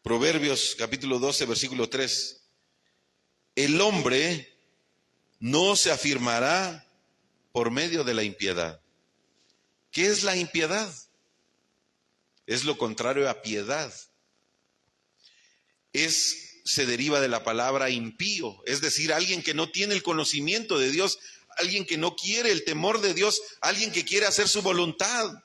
Proverbios capítulo 12, versículo 3. El hombre no se afirmará por medio de la impiedad. ¿Qué es la impiedad? Es lo contrario a piedad. Se deriva de la palabra impío, es decir, alguien que no tiene el conocimiento de Dios, alguien que no quiere el temor de Dios, alguien que quiere hacer su voluntad.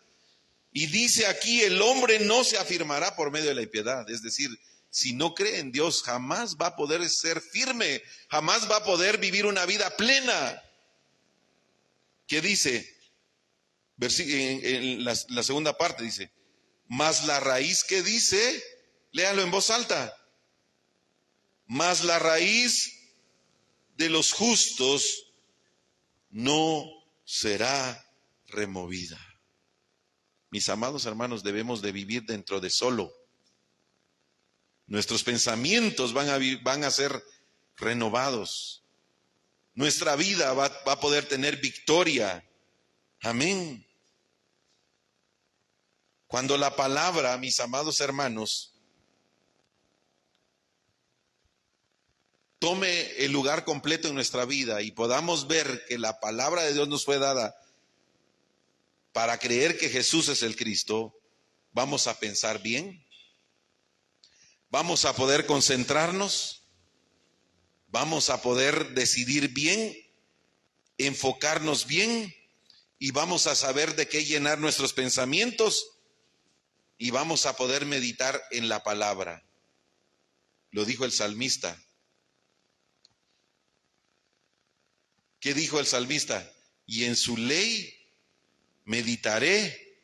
Y dice aquí, el hombre no se afirmará por medio de la impiedad, es decir, si no cree en Dios, jamás va a poder ser firme, jamás va a poder vivir una vida plena. ¿Qué dice? En la segunda parte dice, mas la raíz que dice, léalo en voz alta, mas la raíz de los justos no será removida. Mis amados hermanos, debemos de vivir dentro de solo. Nuestros pensamientos van a ser renovados. Nuestra vida va a poder tener victoria. Amén. Cuando la palabra, mis amados hermanos, tome el lugar completo en nuestra vida y podamos ver que la palabra de Dios nos fue dada para creer que Jesús es el Cristo, vamos a pensar bien, vamos a poder concentrarnos, vamos a poder decidir bien, enfocarnos bien y vamos a saber de qué llenar nuestros pensamientos y vamos a poder meditar en la palabra. Lo dijo el salmista. ¿Qué dijo el salmista? Y en su ley meditaré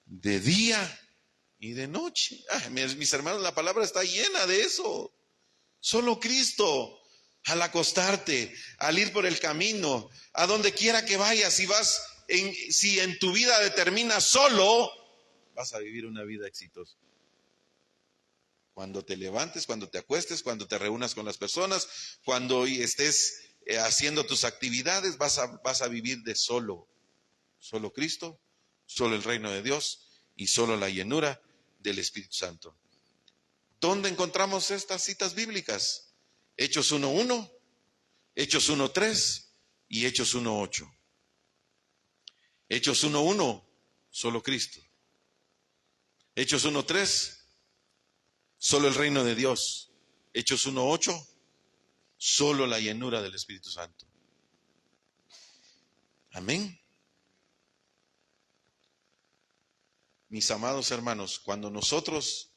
de día y de noche. Mis hermanos, la palabra está llena de eso. Solo Cristo, al acostarte, al ir por el camino, a donde quiera que vayas, si en tu vida determinas solo, vas a vivir una vida exitosa. Cuando te levantes, cuando te acuestes, cuando te reúnas con las personas, cuando estés haciendo tus actividades, vas a vivir de solo. Solo Cristo, solo el reino de Dios y solo la llenura del Espíritu Santo. ¿Dónde encontramos estas citas bíblicas? Hechos 1:1, Hechos 1:3 y Hechos 1:8. Hechos 1:1, solo Cristo. Hechos 1:3, solo el reino de Dios. Hechos 1:8, solo la llenura del Espíritu Santo. Amén. Mis amados hermanos, cuando nosotros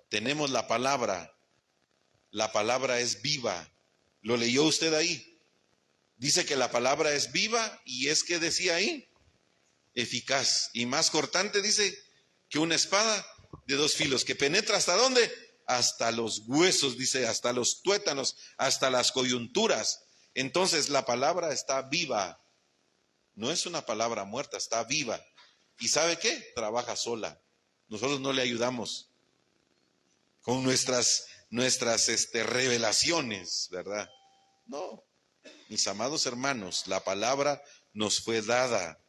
tenemos la palabra es viva. ¿Lo leyó usted ahí? Dice que la palabra es viva y es que decía ahí, eficaz y más cortante, dice, que una espada de dos filos, que penetra ¿hasta dónde? Hasta los huesos, dice, hasta los tuétanos, hasta las coyunturas. Entonces la palabra está viva. No es una palabra muerta, está viva. ¿Y sabe qué? Trabaja sola. Nosotros no le ayudamos con nuestras revelaciones, ¿verdad? No, mis amados hermanos, la palabra nos fue dada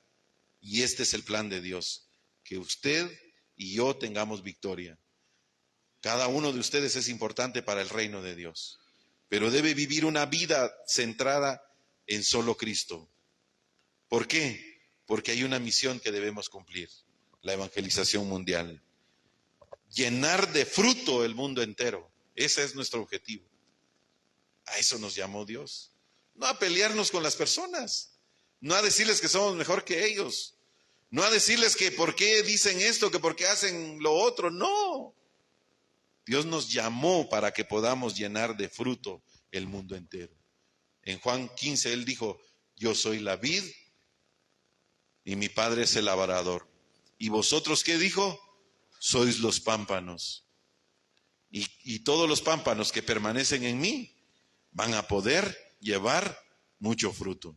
y este es el plan de Dios, que usted y yo tengamos victoria. Cada uno de ustedes es importante para el reino de Dios, pero debe vivir una vida centrada en solo Cristo. ¿Por qué? Porque hay una misión que debemos cumplir, la evangelización mundial. Llenar de fruto el mundo entero. Ese es nuestro objetivo. A eso nos llamó Dios. No a pelearnos con las personas, no a decirles que somos mejor que ellos, No a decirles que por qué dicen esto, que por qué hacen lo otro. No. Dios nos llamó para que podamos llenar de fruto el mundo entero. En Juan 15 Él dijo, yo soy la vid y mi Padre es el labrador. ¿Y vosotros qué dijo? Sois los pámpanos. Y todos los pámpanos que permanecen en mí van a poder llevar mucho fruto.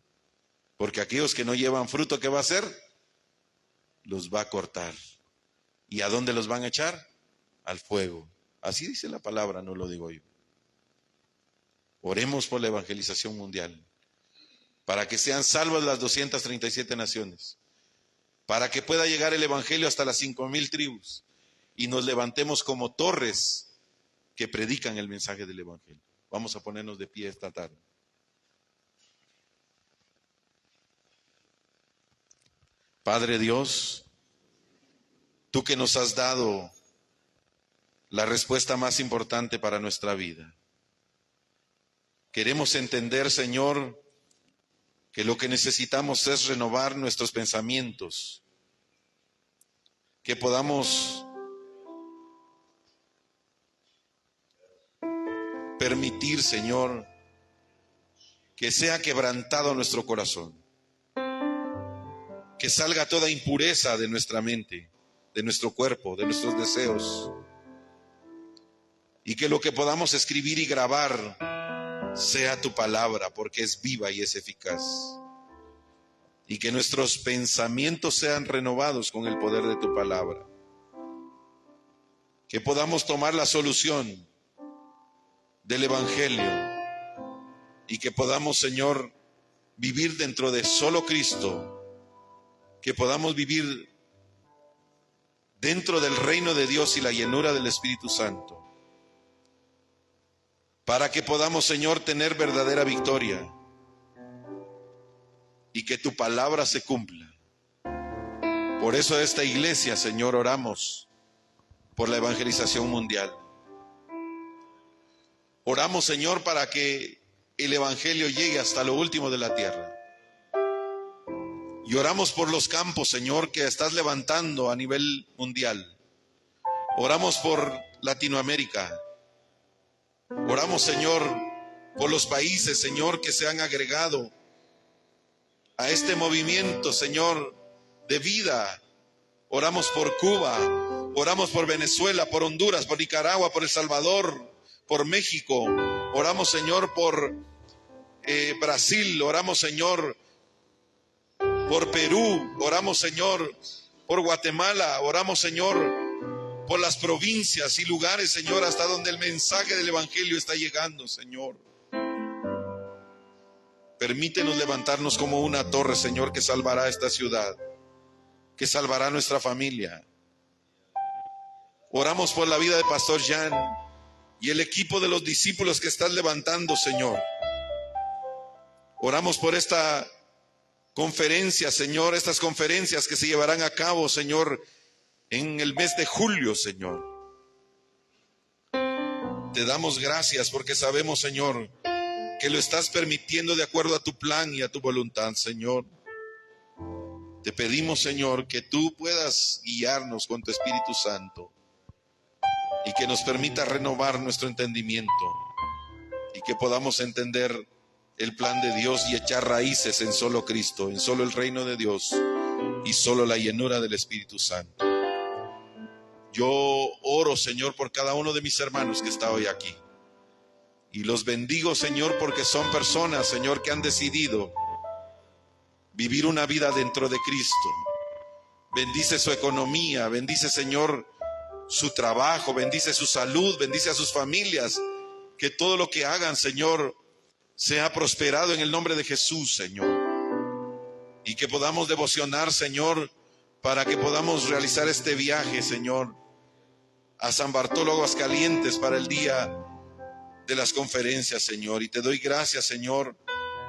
Porque aquellos que no llevan fruto, ¿qué va a hacer? Los va a cortar. ¿Y a dónde los van a echar? Al fuego. Así dice la palabra, no lo digo yo. Oremos por la evangelización mundial, para que sean salvas las 237 naciones, para que pueda llegar el evangelio hasta las 5,000 tribus y nos levantemos como torres que predican el mensaje del evangelio. Vamos a ponernos de pie esta tarde. Padre Dios, tú que nos has dado la respuesta más importante para nuestra vida. Queremos entender, Señor, que lo que necesitamos es renovar nuestros pensamientos, que podamos permitir, Señor, que sea quebrantado nuestro corazón, que salga toda impureza de nuestra mente, de nuestro cuerpo, de nuestros deseos, y que lo que podamos escribir y grabar sea tu palabra, porque es viva y es eficaz. Y que nuestros pensamientos sean renovados con el poder de tu palabra. Que podamos tomar la solución del evangelio y que podamos, Señor, vivir dentro de solo Cristo. Que podamos vivir dentro del reino de Dios y la llenura del Espíritu Santo. Para que podamos, Señor, tener verdadera victoria y que tu palabra se cumpla. Por eso esta iglesia, Señor, oramos por la evangelización mundial. Oramos, Señor, para que el evangelio llegue hasta lo último de la tierra. Y oramos por los campos, Señor, que estás levantando a nivel mundial. Oramos por Latinoamérica. Oramos, Señor, por los países, Señor, que se han agregado a este movimiento, Señor, de vida. Oramos por Cuba, oramos por Venezuela, por Honduras, por Nicaragua, por El Salvador, por México. Oramos, Señor, por Brasil. Oramos, Señor, por Perú. Oramos, Señor, por Guatemala. Oramos, Señor, por las provincias y lugares, Señor, hasta donde el mensaje del evangelio está llegando, Señor. Permítenos levantarnos como una torre, Señor, que salvará esta ciudad, que salvará nuestra familia. Oramos por la vida de Pastor Jan y el equipo de los discípulos que estás levantando, Señor. Oramos por esta conferencia, Señor, estas conferencias que se llevarán a cabo, Señor, en el mes de julio, Señor. Te damos gracias porque sabemos, Señor, que lo estás permitiendo de acuerdo a tu plan y a tu voluntad, Señor. Te pedimos, Señor, que tú puedas guiarnos con tu Espíritu Santo y que nos permita renovar nuestro entendimiento y que podamos entender el plan de Dios y echar raíces en solo Cristo, en solo el reino de Dios y solo la llenura del Espíritu Santo. Yo oro, Señor, por cada uno de mis hermanos que está hoy aquí. Y los bendigo, Señor, porque son personas, Señor, que han decidido vivir una vida dentro de Cristo. Bendice su economía, bendice, Señor, su trabajo, bendice su salud, bendice a sus familias. Que todo lo que hagan, Señor, sea prosperado en el nombre de Jesús, Señor. Y que podamos devocionar, Señor, para que podamos realizar este viaje, Señor, a San Bartolo, Aguascalientes, para el día de las conferencias, Señor. Y te doy gracias, Señor,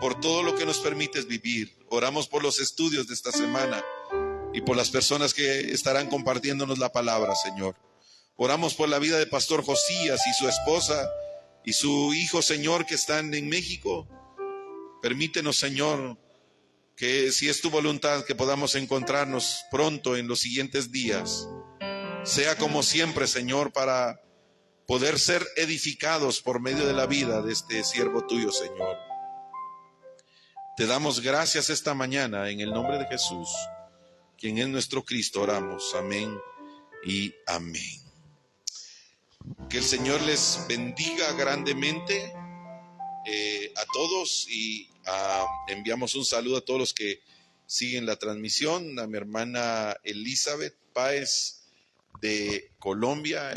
por todo lo que nos permites vivir. Oramos por los estudios de esta semana y por las personas que estarán compartiéndonos la palabra, Señor. Oramos por la vida de Pastor Josías y su esposa y su hijo, Señor, que están en México. Permítenos, Señor, que si es tu voluntad que podamos encontrarnos pronto en los siguientes días, sea como siempre, Señor, para poder ser edificados por medio de la vida de este siervo tuyo, Señor. Te damos gracias esta mañana en el nombre de Jesús, quien es nuestro Cristo, oramos. Amén y amén. Que el Señor les bendiga grandemente a todos y enviamos un saludo a todos los que siguen la transmisión. A mi hermana Elizabeth Páez de Colombia.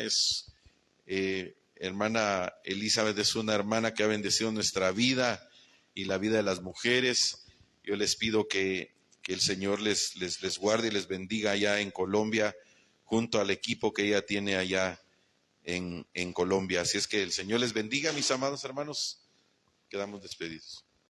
Hermana Elizabeth es una hermana que ha bendecido nuestra vida y la vida de las mujeres. Yo les pido que el Señor les guarde y les bendiga allá en Colombia, junto al equipo que ella tiene allá en Colombia. Así es que el Señor les bendiga, mis amados hermanos. Quedamos despedidos.